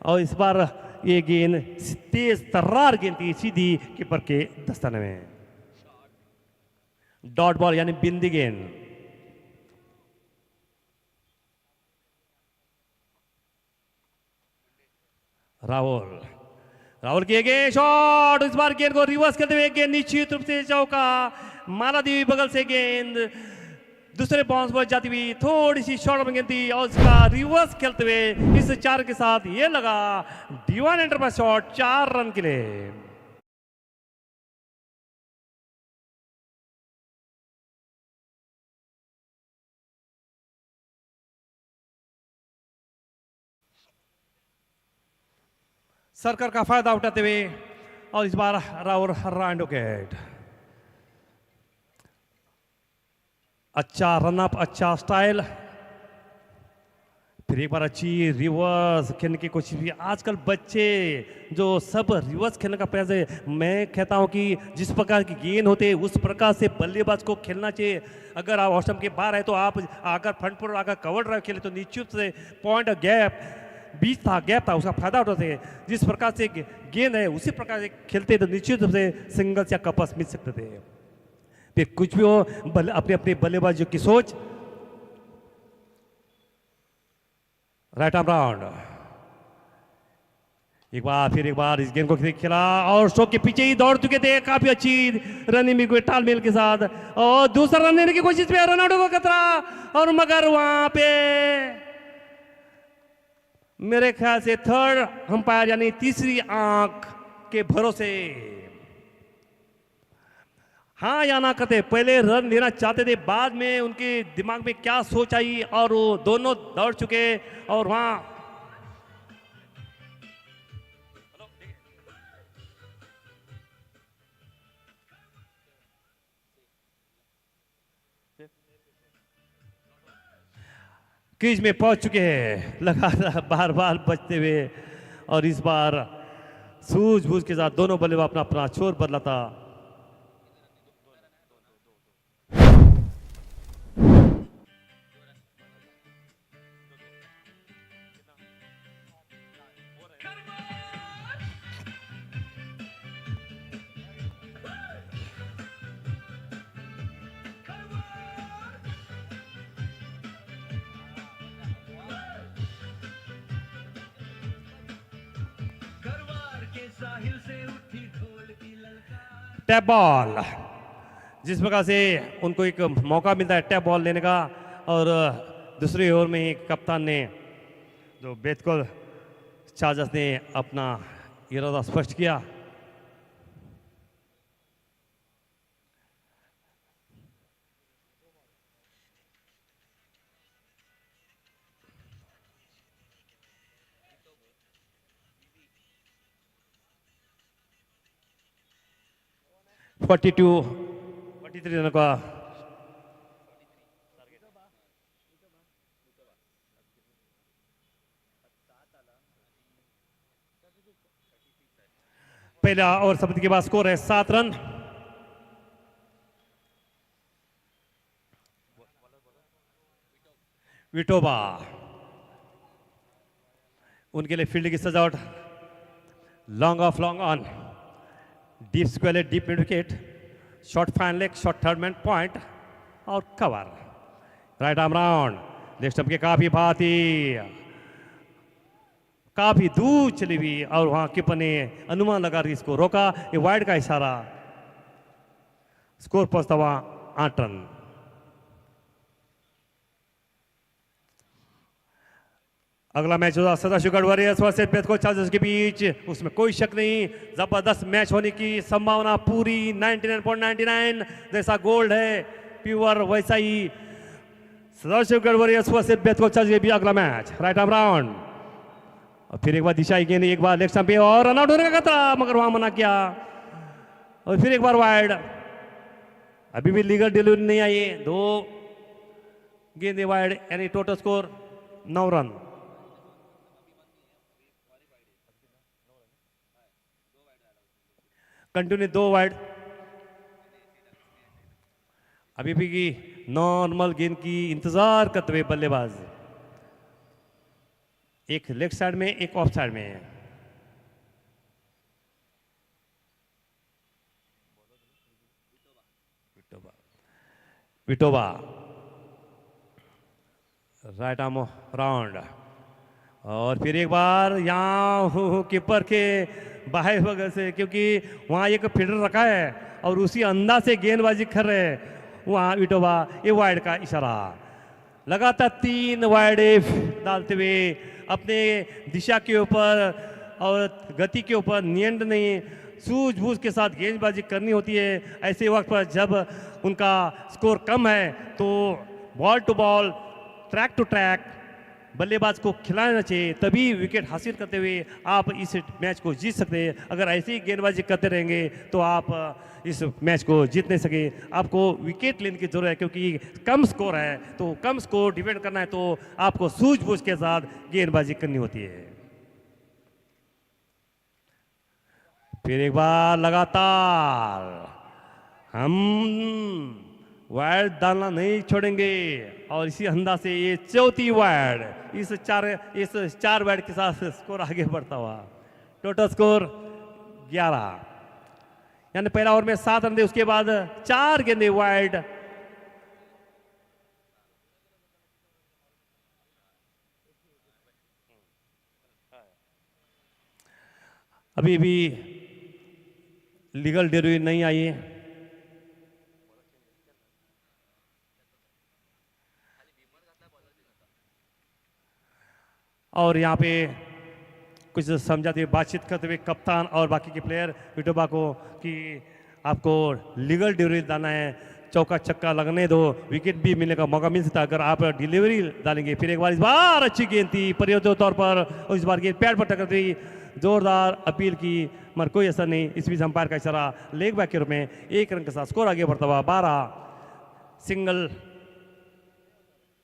S1: और इस बार ये गेंद तेज तर्रार गेंद थी, सीधी कीपर के दस्ताने में। डॉट बॉल यानी बिंदी गेंद। राहुल, राहुल किए गए शॉट, इस बार गेंद को रिवर्स करते हुए गेंद निश्चित रूप से चौका, माला देवी बगल से गेंद दूसरे बाउंस पर जाती हुई थोड़ी सी शॉर्ट में गेंद थी और उसका रिवर्स खेलते हुए इस 4 के साथ ये लगा डिवाइन एंटरप्राइज शॉट 4 रन के लिए। सर्कल का फायदा उठाते हुए और इस बार राहुल रन विकेट। अच्छा रनअप, अच्छा स्टाइल, फिर एक बार अच्छी रिवर्स खेलने की कोशिश की। आजकल बच्चे जो सब रिवर्स खेलने का प्रयास है, मैं कहता हूं कि जिस प्रकार की गेंद होते हैं उस प्रकार से बल्लेबाज को खेलना चाहिए। अगर आप ऑस्टम के बाहर है तो आप अगर फ्रंट पर आकर कवर ड्राइव खेले तो निश्चित से पॉइंट गैप बीच था, गैप था, उसका फायदा उठाते हैं। जिस प्रकार से गेंद है उसी प्रकार से खेलते तो निश्चित रूप से सिंगल्स या कपल्स मिल सकते थे। फिर कुछ भी हो, अपने अपने बल्लेबाजों की सोच। राइट आर्म राउंड, एक बार इस गेंद को खेला और स्ट्रोक के पीछे ही दौड़ चुके थे, काफी अच्छी रनिंग तालमेल के साथ और दूसरा रन लेने की कोशिश में रनआउट को खतरा और मगर वहां पे मेरे ख्याल से थर्ड अंपायर यानी तीसरी आंख के भरोसे हाँ या ना करते, पहले रन लेना चाहते थे, बाद में उनके दिमाग में क्या सोच आई और वो दोनों दौड़ चुके और वहां क्रीज में पहुंच चुके हैं, लगातार बार बार बचते हुए और इस बार सूझबूझ के साथ दोनों बल्लेबाज अपना अपना छोर बदला था। टैप बॉल, जिस प्रकार से उनको एक मौका मिलता है टैप बॉल लेने का और दूसरी ओवर में ही कप्तान ने जो बेतकुल चार्जर्स ने अपना इरादा स्पष्ट किया। फोर्टी 43 रन का पहला ओवर समाप्ति के बाद स्कोर है 7 रन। विटोबा, उनके लिए फील्ड की सजावट, long off long on, deep square, deep mid wicket, short fine leg, short third man point और cover. Right arm round, leg stump के काफी दूर चली हुई और वहां कीपर ने अनुमान लगा इसको रोका, ये वाइड का इशारा, स्कोर पहुंचता हुआ 8 रन। अगला मैच होगा सदाशिव वॉरियर्स वर्सेस बेथको चार्जर्स के बीच, उसमें कोई शक नहीं, जबरदस्त मैच होने की संभावना पूरी 99.99 जैसा गोल्ड है प्योर वैसा ही सदाशिव वॉरियर्स वर्सेस बेथको चार्जर्स के बीच अगला मैच राइट आर्म राउंड। और फिर एक बार दिशा गेंद, एक बार लेग स्टंप पे और रन आउट होने का खतरा, मगर वहां मना किया। और फिर एक बार वाइड, अभी भी लीगल डिलीवरी नहीं आई है, 2 गेंदे वाइड, यानी total score 9 run. Continue 2 wide. अभी भी की नॉर्मल गेंद की इंतजार करते हुए बल्लेबाज, एक लेग साइड में एक ऑफ साइड में है। Vitoba right arm round. और फिर एक बार यहाँ कीपर के बाएं बगल से, क्योंकि वहाँ एक फील्डर रखा है और उसी अंदाज से गेंदबाजी कर रहे हैं वहाँ विटोबा, ये वाइड का इशारा। लगातार 3 वाइड डालते हुए अपने दिशा के ऊपर और गति के ऊपर नियंत्रण नहीं, सूझबूझ के साथ गेंदबाजी करनी होती है। ऐसे वक्त पर जब उनका स्कोर कम है तो ball to ball, track to track बल्लेबाज को खिलाना चाहिए, तभी विकेट हासिल करते हुए आप इस मैच को जीत सकते हैं। अगर ऐसे ही गेंदबाजी करते रहेंगे तो आप इस मैच को जीत नहीं सके। आपको विकेट लेने की जरूरत है, क्योंकि कम स्कोर है, तो कम स्कोर डिफेंड करना है तो आपको सूझबूझ के साथ गेंदबाजी करनी होती है। फिर एक बार लगातार हम वाइड डालना नहीं छोड़ेंगे और इसी अंदाज से ये 4थी वाइड, इस चार वाइड के साथ स्कोर आगे बढ़ता हुआ। टोटल स्कोर 11, यानी पहला ओवर में 7 रन दे, उसके बाद 4 गेंदे वाइड। अभी भी लीगल डिलीवरी नहीं आई है। और यहाँ पे कुछ समझाते हुए, बातचीत करते हुए कप्तान और बाकी के प्लेयर विटोबा को कि आपको लीगल डिलीवरी डालना है, चौका छक्का लगने दो, विकेट भी मिलने का मौका मिल सकता है अगर आप डिलीवरी डालेंगे। फिर एक बार, इस बार अच्छी गेंद थी परिवर्तित तौर पर, और इस बार गेंद पैड पर टकराती हुई, जोरदार अपील की मगर कोई असर नहीं। इस बीच अंपायर का इशारा, लेग बैक के रूप में 1 रन के साथ स्कोर आगे बढ़ता हुआ 12 सिंगल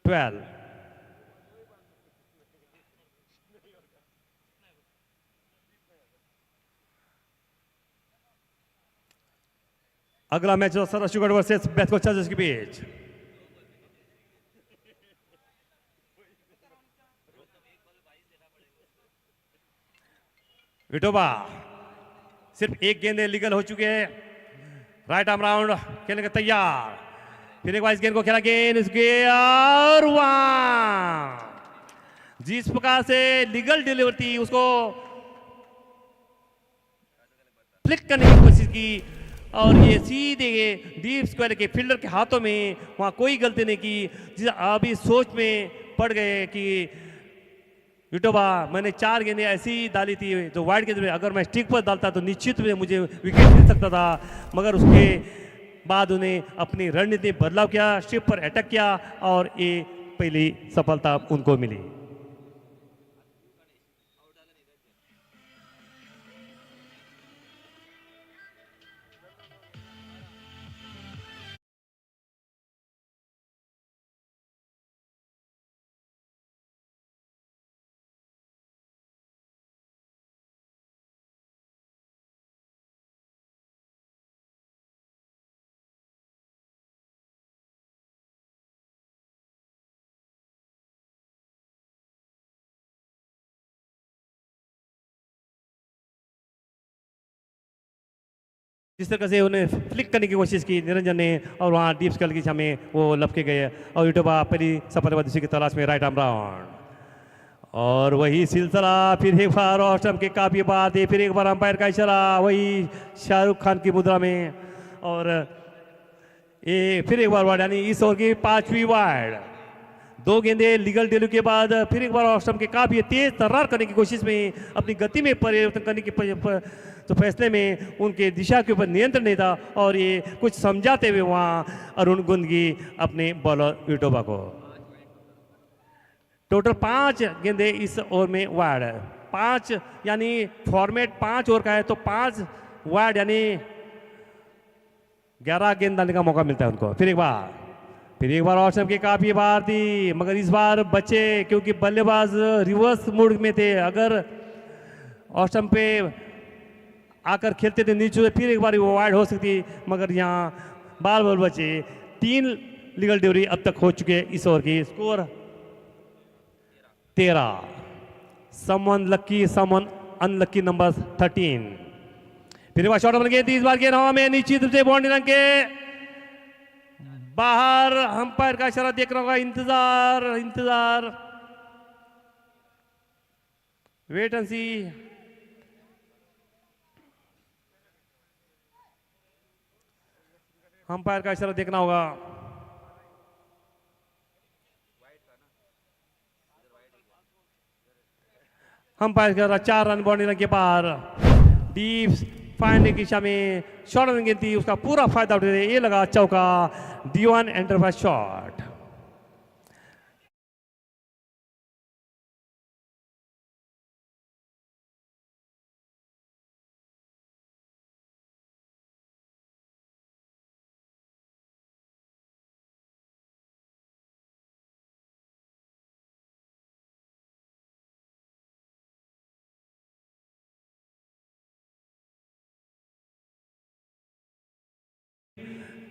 S1: 12। अगला मैच सदाशिव वर्सेस बेथको चार्जर्स के बीच। विटोबा सिर्फ 1 गेंद लीगल हो चुके हैं। राइट आर्म राउंड खेलने का तैयार। फिर एक बार इस गेंद को खेला, गेंद और जिस प्रकार से लीगल डिलीवरी थी उसको फ्लिक करने की कोशिश की और ये सीधे डीप स्क्वायर के फील्डर के हाथों में, वहां कोई गलती नहीं की। जिस अभी सोच में पड़ गए कि विटोबा, मैंने 4 गेंदें ऐसी डाली थी जो वाइड गेंद में, अगर मैं स्टिक पर डालता तो निश्चित में मुझे विकेट मिल सकता था, मगर उसके बाद उन्हें अपनी रणनीति बदलाव किया, स्टिक पर अटैक किया और ये पहली सफलता उनको मिली। जिस तरह से उन्हें फ्लिक करने की कोशिश की निरंजन ने और वहाँ डीप स्कल की छामे वो लपके गए और विटोबा पहली सफल दूसरी की तलाश में राइट आर्म राउंड। और वही सिलसिला फिर एक बार ऑफ स्टंप के काफी बाद फिर एक बार अंपायर का इशारा, वही शाहरुख खान की मुद्रा में, और ये फिर एक बार वाइड, यानी इस ओवर की 5वीं वाइड। दो गेंदे लीगल डेल्यू के बाद फिर एक बार ऑफ स्टंप के काफी तेज तर्रार करने की कोशिश में अपनी गति में परिवर्तन करने की तो फैसले में उनके दिशा के ऊपर नियंत्रण नहीं था और ये कुछ समझाते हुए वहां अरुण गुंदगी अपने बॉलर विटोबा को। टोटल 5 गेंदे इस ओवर में वाइड है। 5 यानी फॉर्मेट 5 ओवर का है तो 5 वाइड यानी 11 गेंद डालने का मौका मिलता है उनको। फिर एक बार ऑफ स्टंप की काफी बार थी मगर इस बार बचे क्योंकि बल्लेबाज रिवर्स मूड में थे। अगर ऑफ स्टंप पे आकर खेलते थे नीचे से फिर एक बार वो वाइड हो सकती मगर यहाँ बाल बॉल बचे। 3 लीगल डिलीवरी अब तक हो चुके इस ओवर की। Score 13। Someone lucky someone unlucky number 13। फिर एक बार शॉट बन गई थी। इस बार गेंद हवा में निश्चित रूप से बाउंड्री रंग के बाहर। अंपायर का इशारा देख रहा होगा। इंतजार वेट एंड सी। अंपायर का इशारा देखना होगा। अंपायर का 4 रन बाउंड्री के बाहर। डीप फाइनल की दिशा में शॉट रन गेंद थी उसका पूरा फायदा उठाते ये लगा चौका। D1 enterprise shot.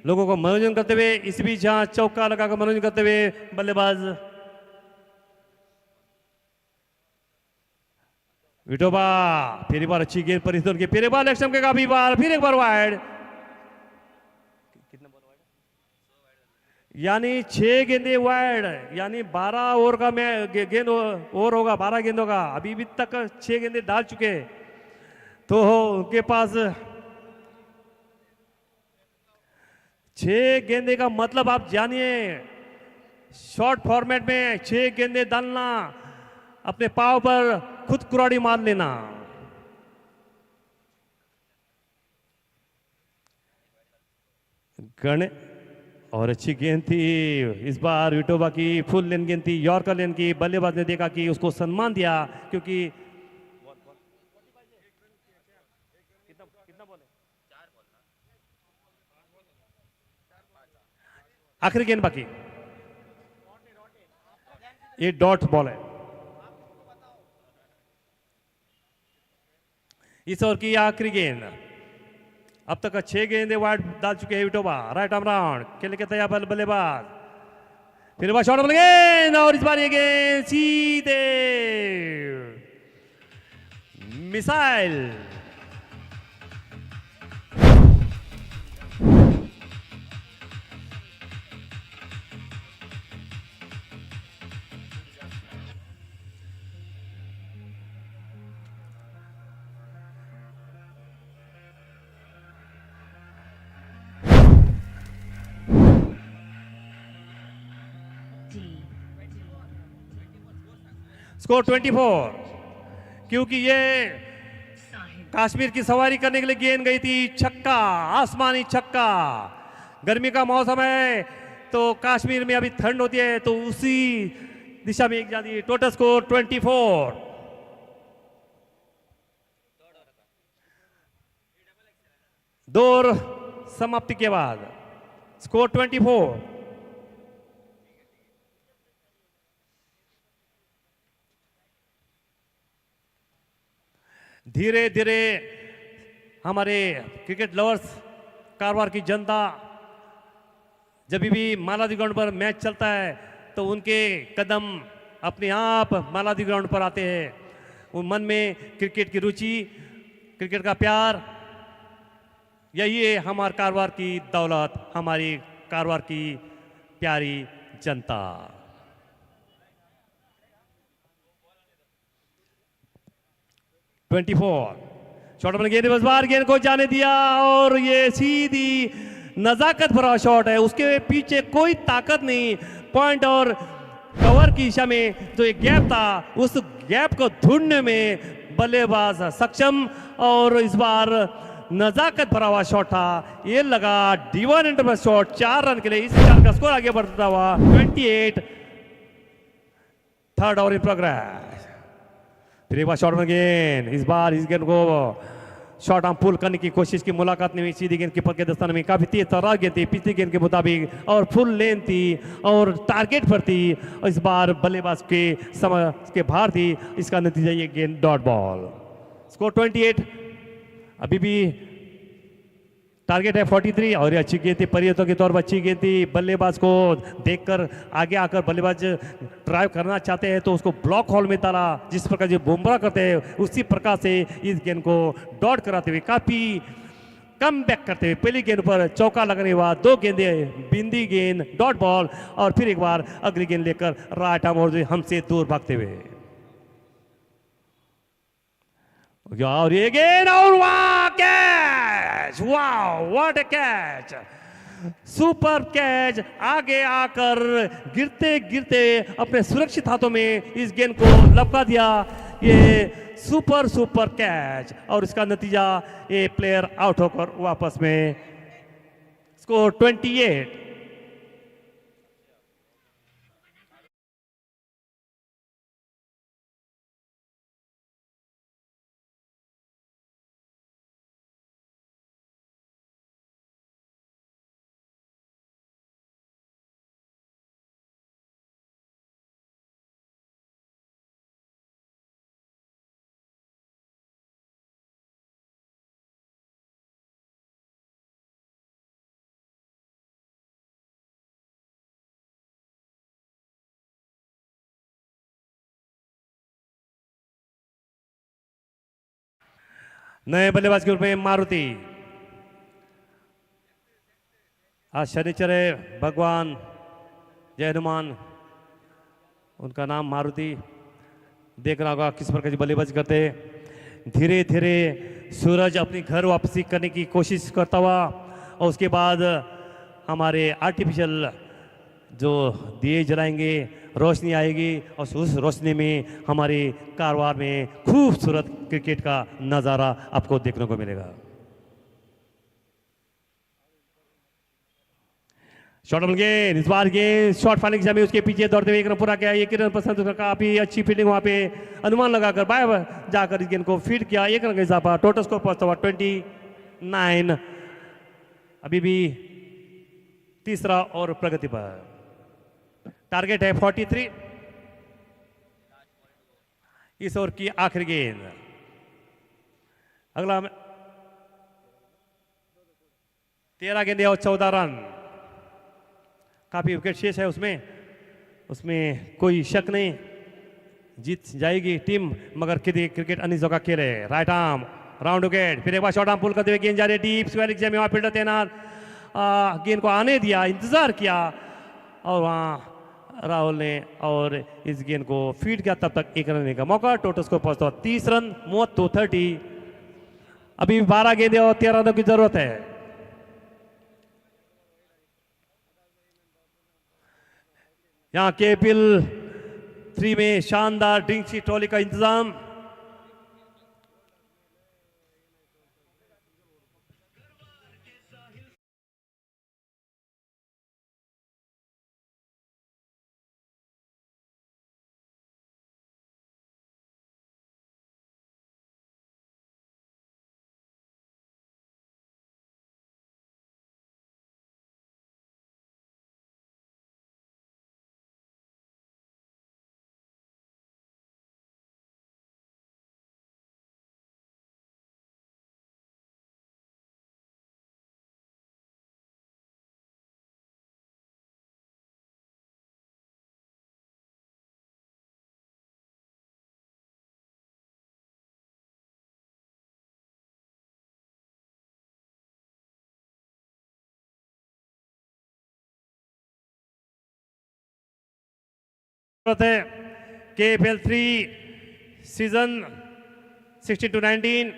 S1: लोगों को मनोरंजन करते हुए इस बीच जहां चौका लगाकर मनोरंजन करते हुए बल्लेबाज विटोबा। फिर एक बार अच्छी गेंद पर की फिर एक बार लेग स्टंप के काफी बार फिर एक बार वाइड। कितना बॉल वाइड यानी 6 गेंदे वाइड यानी 12 ओवर का गेंद ओवर होगा 12 गेंद होगा। अभी भी तक 6 गेंदे डाल चुके तो उनके पास 6 गेंदे का मतलब आप जानिए। शॉर्ट फॉर्मेट में 6 गेंदे डालना अपने पाव पर खुद कुराड़ी मार लेना। गण और अच्छी गेंद थी इस बार विटोबा की। फुल लेन गेंद थी यॉर्कर लेन की। बल्लेबाज ने देखा कि उसको सम्मान दिया क्योंकि आखिरी गेंद बाकी। ये डॉट बॉल है। इस ओवर की आखिरी गेंद। अब तक 6 गेंदे वाइड डाल चुके हैं विटोबा। राइट आर्म राउंड खेलने के तैयार बल्लेबाज। फिर बार शॉट बन गेंद और इस बार ये गेंद सीधे मिसाइल। स्कोर 24 क्योंकि ये कश्मीर की सवारी करने के लिए गेंद गई थी छक्का आसमानी छक्का। गर्मी का मौसम है तो कश्मीर में अभी ठंड होती है तो उसी दिशा में एक जाती है। Total score 24। दौर समाप्ति के बाद स्कोर 24। धीरे धीरे हमारे क्रिकेट लवर्स कारवार की जनता जब भी मालादी ग्राउंड पर मैच चलता है तो उनके कदम अपने आप मालादी ग्राउंड पर आते हैं। उन मन में क्रिकेट की रुचि क्रिकेट का प्यार यही है हमारे कारवार की दौलत हमारी कारवार की प्यारी जनता। शॉट बन गेंद बस बार गेंद को जाने दिया और ये सीधी नजाकत भरा शॉट है। उसके पीछे कोई ताकत नहीं। पॉइंट और ओवर की दिशा में जो एक गैप था उस गैप को ढूंढने में बल्लेबाज सक्षम, और इस बार नजाकत भरा हुआ शॉट था, ये लगा D1 इंटरवल शॉट 4 रन के लिए। इस चार का स्कोर आगे बढ़ता हुआ 28। Third over in progress. फिर एक बार शॉट में गेंद, इस बार इस गेंद को शॉट आर्म पुल करने की कोशिश की, मुलाकात नहीं हुई, सीधी गेंद कीपर के दस्ताने में, काफी तेज तर्रार गेंद थी पिछली गेंद के मुताबिक और फुल लेन थी और टारगेट पर थी, और इस बार बल्लेबाज के समय के बाहर थी। इसका नतीजा ये गेंद डॉट बॉल। स्कोर 28। अभी भी टारगेट है 43 और ये अच्छी गेंद थी, परियतों के तौर पर अच्छी गेंद थी। बल्लेबाज को देखकर आगे आकर बल्लेबाज ड्राइव करना चाहते हैं तो उसको ब्लॉक होल में डाला, जिस प्रकार जो बुमराह करते हैं उसी प्रकार से इस गेंद को डॉट कराते हुए काफी कम बैक करते हुए पहली गेंद पर चौका लगने के बाद 2 गेंदे बिंदी गेंद डॉट बॉल, और फिर एक बार अगली गेंद लेकर राइट आर्म और हमसे दूर भागते हुए, और ये गेंद और वाह कैच, वाह what a catch, super catch. आगे आकर गिरते गिरते अपने सुरक्षित हाथों में इस गेंद को लपका दिया, ये सुपर कैच, और इसका नतीजा ये प्लेयर आउट होकर वापस में। स्कोर 28। नए बल्लेबाज के रूप में मारुति। आज शनिचर है, भगवान जय हनुमान, उनका नाम मारुति। देखना होगा किस प्रकार की बल्लेबाजी करते। धीरे धीरे सूरज अपनी घर वापसी करने की कोशिश करता हुआ, और उसके बाद हमारे आर्टिफिशियल जो दिए जलाएंगे, रोशनी आएगी, और उस रोशनी में हमारे कारवार में खूबसूरत क्रिकेट का नज़ारा आपको देखने को मिलेगा। शॉट ऑन गेंद, इस बार गेंद शॉट फाइलिंग में उसके पीछे दौड़ते हुए 1 रन पूरा किया। 1 रन पसंद, काफी अच्छी फील्डिंग वहां पे अनुमान लगाकर बाय जाकर इस गेंद को फीड किया। 1 रन का इजाफा, टोटल स्कोर पहुंचता हुआ 29। अभी भी तीसरा और प्रगति पर। टारगेट है 43। इस ओवर की आखिरी गेंद। अगला 13 गेंदे और 14 रन। काफी विकेट शेष है उसमें कोई शक नहीं, जीत जाएगी टीम, मगर क्रिकेट अन्य जगह खेले। राइट आर्म राउंड विकेट, फिर एक बार शॉर्ट आर्म पुल करते हुए गेंद जा रही है डीप स्क्वायर में, वहां फील्डर तैनात, गेंद को आने दिया, इंतजार किया, और वहां राहुल ने और इस गेंद को फीड किया। तब तक 1 रन का मौका, टोटल स्कोर पहुंचता 30 रन, 30। अभी 12 गेंदे और 13 रनों की जरूरत है। यहां KPL 3 में शानदार ड्रिंक्स की ट्रॉली का इंतजाम। KPL 3 season 16-19।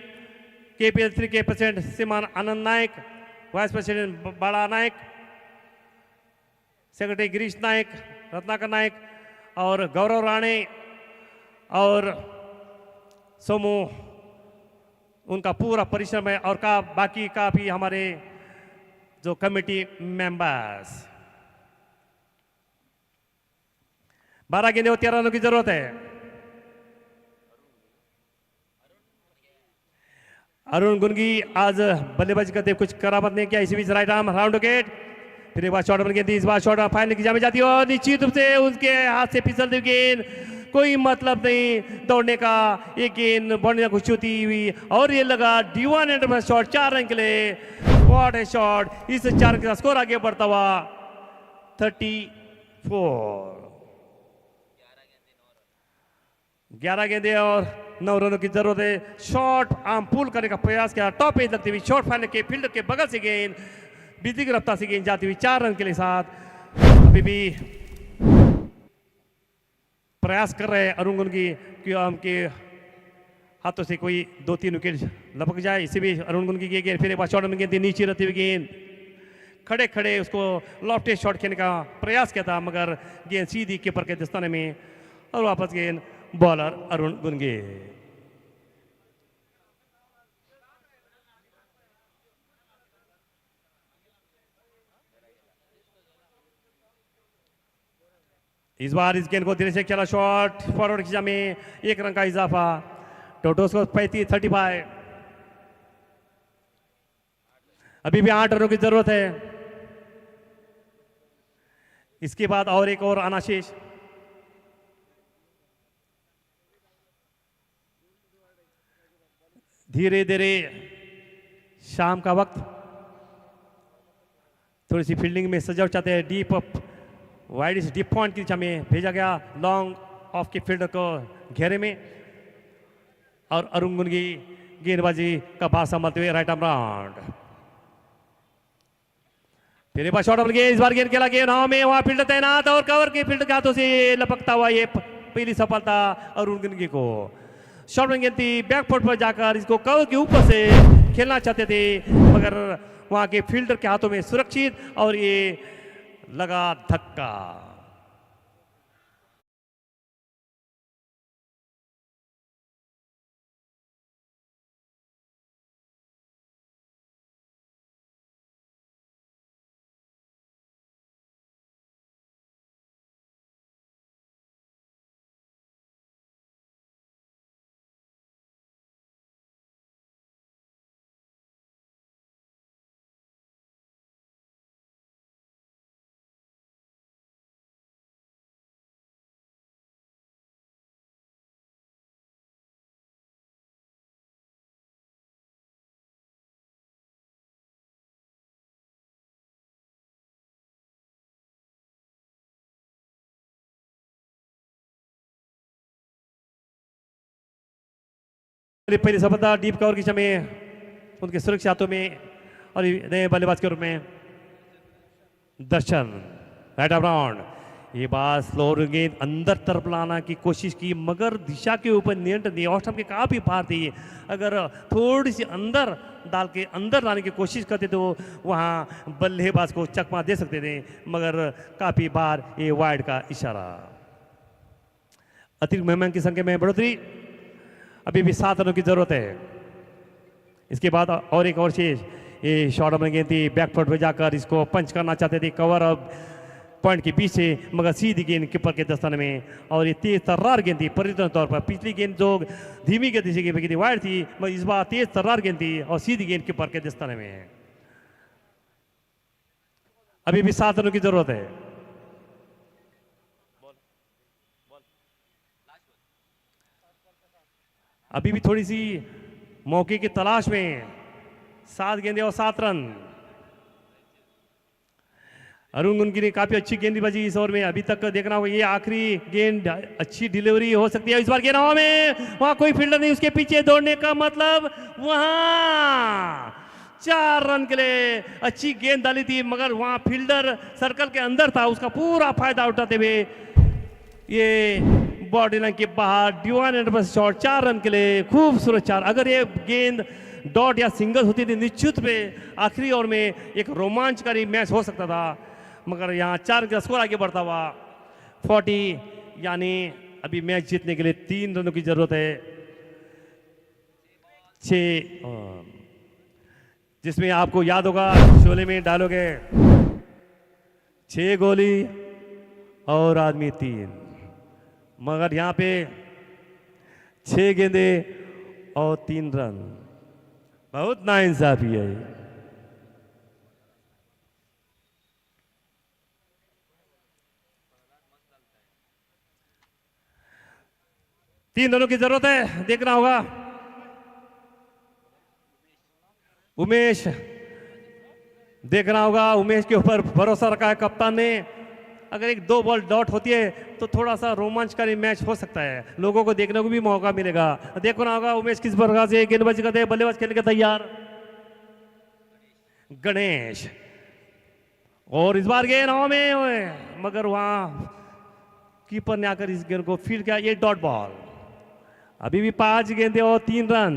S1: KPL 3 के प्रेसिडेंट श्रीमान आनंद नायक, वाइस प्रेसिडेंट बाला नायक, सेक्रेटरी गिरीश नायक, रत्नाकर नायक, और गौरव राणे और सोमू उनका पूरा परिश्रम है, और बाकी काफी हमारे जो कमेटी मेंबर्स। 12 गेंदे और 13 रनों की जरूरत है। अरुण गुनगी आज बल्लेबाजी करते कुछ करामत नहीं किया। इसी बीच राइट आर्म राउंड विकेट, फिर एक बार शॉट बन गेंद, इस बार शॉट फाइनल की जामे जाती है और निश्चित रूप से उसके हाथ से फिसलती गेंद, कोई मतलब नहीं दौड़ने का, ये गेंद बढ़ने कुछ होती हुई और ये लगा D1 एंड शॉट 4 रन के लिए। What A shot! इस 4 रन का स्कोर आगे बढ़ता हुआ 34। 11 गेंदे और 9 रनों की जरूरत है। शॉट आर्म पुल करने का प्रयास किया, टॉप एज लगती हुई शॉट फाइनल के फील्डर के बगल से गेंद बिजली की रफ्तार से गेंद जाती हुई 4 रन के लिए साथ। अभी भी प्रयास कर रहे हैं अरुण गुनगी कि उनके हाथों से कोई 2-3 विकेट लपक जाए। इसी भी अरुण गुनगी की गेंद, फिर एक बार शॉट में गेंद नीचे रहती हुई गेंद, खड़े खड़े उसको लॉफ्ट शॉट खेलने का प्रयास किया था, मगर गेंद सीधी कीपर के दस्ताने में और वापस गेंद बॉलर अरुण गुनगी। इस बार इस गेंद को धीरे से चला शॉट फॉरवर्ड खिंचा में 1 रन का इजाफा, टोटल स्कोर 35। अभी भी 8 रनों की जरूरत है। इसके बाद और एक और आना शेष। धीरे धीरे शाम का वक्त, थोड़ी सी फील्डिंग में सजावट चाहते हैं। डीप वाइड डीप पॉइंट की दिशा में भेजा गया, लॉन्ग ऑफ के फील्डर को घेरे में, और अरुण गुनगी गेंदबाजी का बात संभालते हुए राइट आर्म राउंड, फिर एक बार शॉट ऑफ गेंद, इस बार गेंद खेला गेंद हवा में, वहां फील्डर तैनात और कवर के फील्डर के हाथों से लपकता हुआ ये पहली सफलता अरुण गुनगी को। शॉट में गेंद थी, बैकफुट पर जाकर इसको कवर के ऊपर से खेलना चाहते थे, मगर वहां के फील्डर के हाथों में सुरक्षित, और ये लगा धक्का। पहली सफलता डीप कवर की में उनके सुरक्षा हाथों में, और नए बल्लेबाज के रूप में दर्शन राइट आर्म राउंड। ये बात स्लो गेंद अंदर तरफ लाना की कोशिश की, मगर दिशा के ऊपर नियंत्रण नहीं, ऑफ स्टंप के काफी पार थी। अगर थोड़ी सी अंदर डाल के अंदर लाने की कोशिश करते तो वहां बल्लेबाज को चकमा दे सकते थे, मगर काफी बार ये वाइड का इशारा। अतिरिक्त मेहमान की संख्या में बढ़ोतरी, अभी भी 7 रनों की जरूरत है। इसके बाद और एक और शेष, ये शॉट में गेंद थी, बैकफुट पे जाकर इसको पंच करना चाहते थे कवर अब पॉइंट के पीछे, मगर सीधी गेंद कीपर के दस्ताने में, और ये तेज तर्रार गेंद थी परिवर्तन तौर पर। पिछली गेंद जो धीमी गति से गेंद वाइड थी, मगर इस बार तेज तर्रार गेंद थी और सीधी गेंद कीपर के दस्ताने में। अभी भी 7 रनों की जरूरत है। अभी भी थोड़ी सी मौके की तलाश में, 7 गेंदे और 7 रन। अरुण गुनगी ने काफी अच्छी गेंदबाजी इस ओवर में अभी तक देखना होगा। ये आखिरी गेंद, अच्छी डिलीवरी हो सकती है। इस बार गेंद हवा में, वहां कोई फील्डर नहीं, उसके पीछे दौड़ने का मतलब, वहां 4 रन के लिए अच्छी गेंद डाली थी, मगर वहां फील्डर सर्कल के अंदर था, उसका पूरा फायदा उठाते हुए ये बॉडी लाइन के बाहर D1 एंड शॉट 4 रन के लिए खूबसूरत 4। अगर ये गेंद डॉट या सिंगल होती थी निश्चित पे आखिरी ओवर में एक रोमांचकारी मैच हो सकता था, मगर यहाँ 4 का स्कोर आगे बढ़ता हुआ 40 यानी अभी मैच जीतने के लिए 3 रनों की जरूरत है। 6 जिसमें आपको याद होगा शोले में डायलॉग है 6 गोली और आदमी 3, मगर यहाँ पे 6 गेंदे और 3 रन। बहुत नाइंसाफी है। तीन रनों की जरूरत है, देखना होगा। उमेश, देखना होगा। उमेश के ऊपर भरोसा रखा है कप्तान ने। अगर 1-2 बॉल डॉट होती है तो थोड़ा सा रोमांचकारी मैच हो सकता है, लोगों को देखने को भी मौका मिलेगा। देखना होगा उमेश किस प्रकार से गेंदबाजी करते हैं। बल्लेबाज खेलने के तैयार गणेश, और इस बार गेंद हवा में, मगर वहां कीपर ने आकर इस गेंद को फील्ड किया। ये डॉट बॉल। अभी भी 5 गेंदे और 3 रन।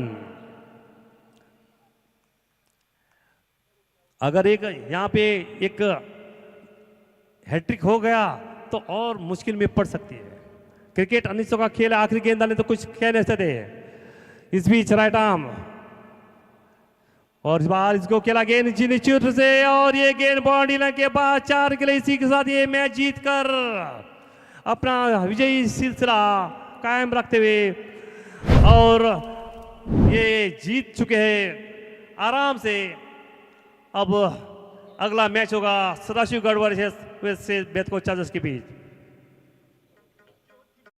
S1: अगर यहां पे एक हैट्रिक हो गया तो और मुश्किल में पड़ सकती है। क्रिकेट अनिश्चितों का खेल है, आखिरी गेंद डाले तो कुछ कह नहीं सकते। इस बीच राइट आर्म, और इस बार इसको खेला गेंद निश्चित से, और ये गेंद बाउंड्री लाइन के बाद 4 के लिए। इसी के साथ ये मैच जीतकर अपना विजयी सिलसिला कायम रखते हुए, और ये जीत चुके हैं आराम से। अब अगला मैच होगा सदाशिव गढ़ वर्सेस बेतको चार्जर्स के बीच।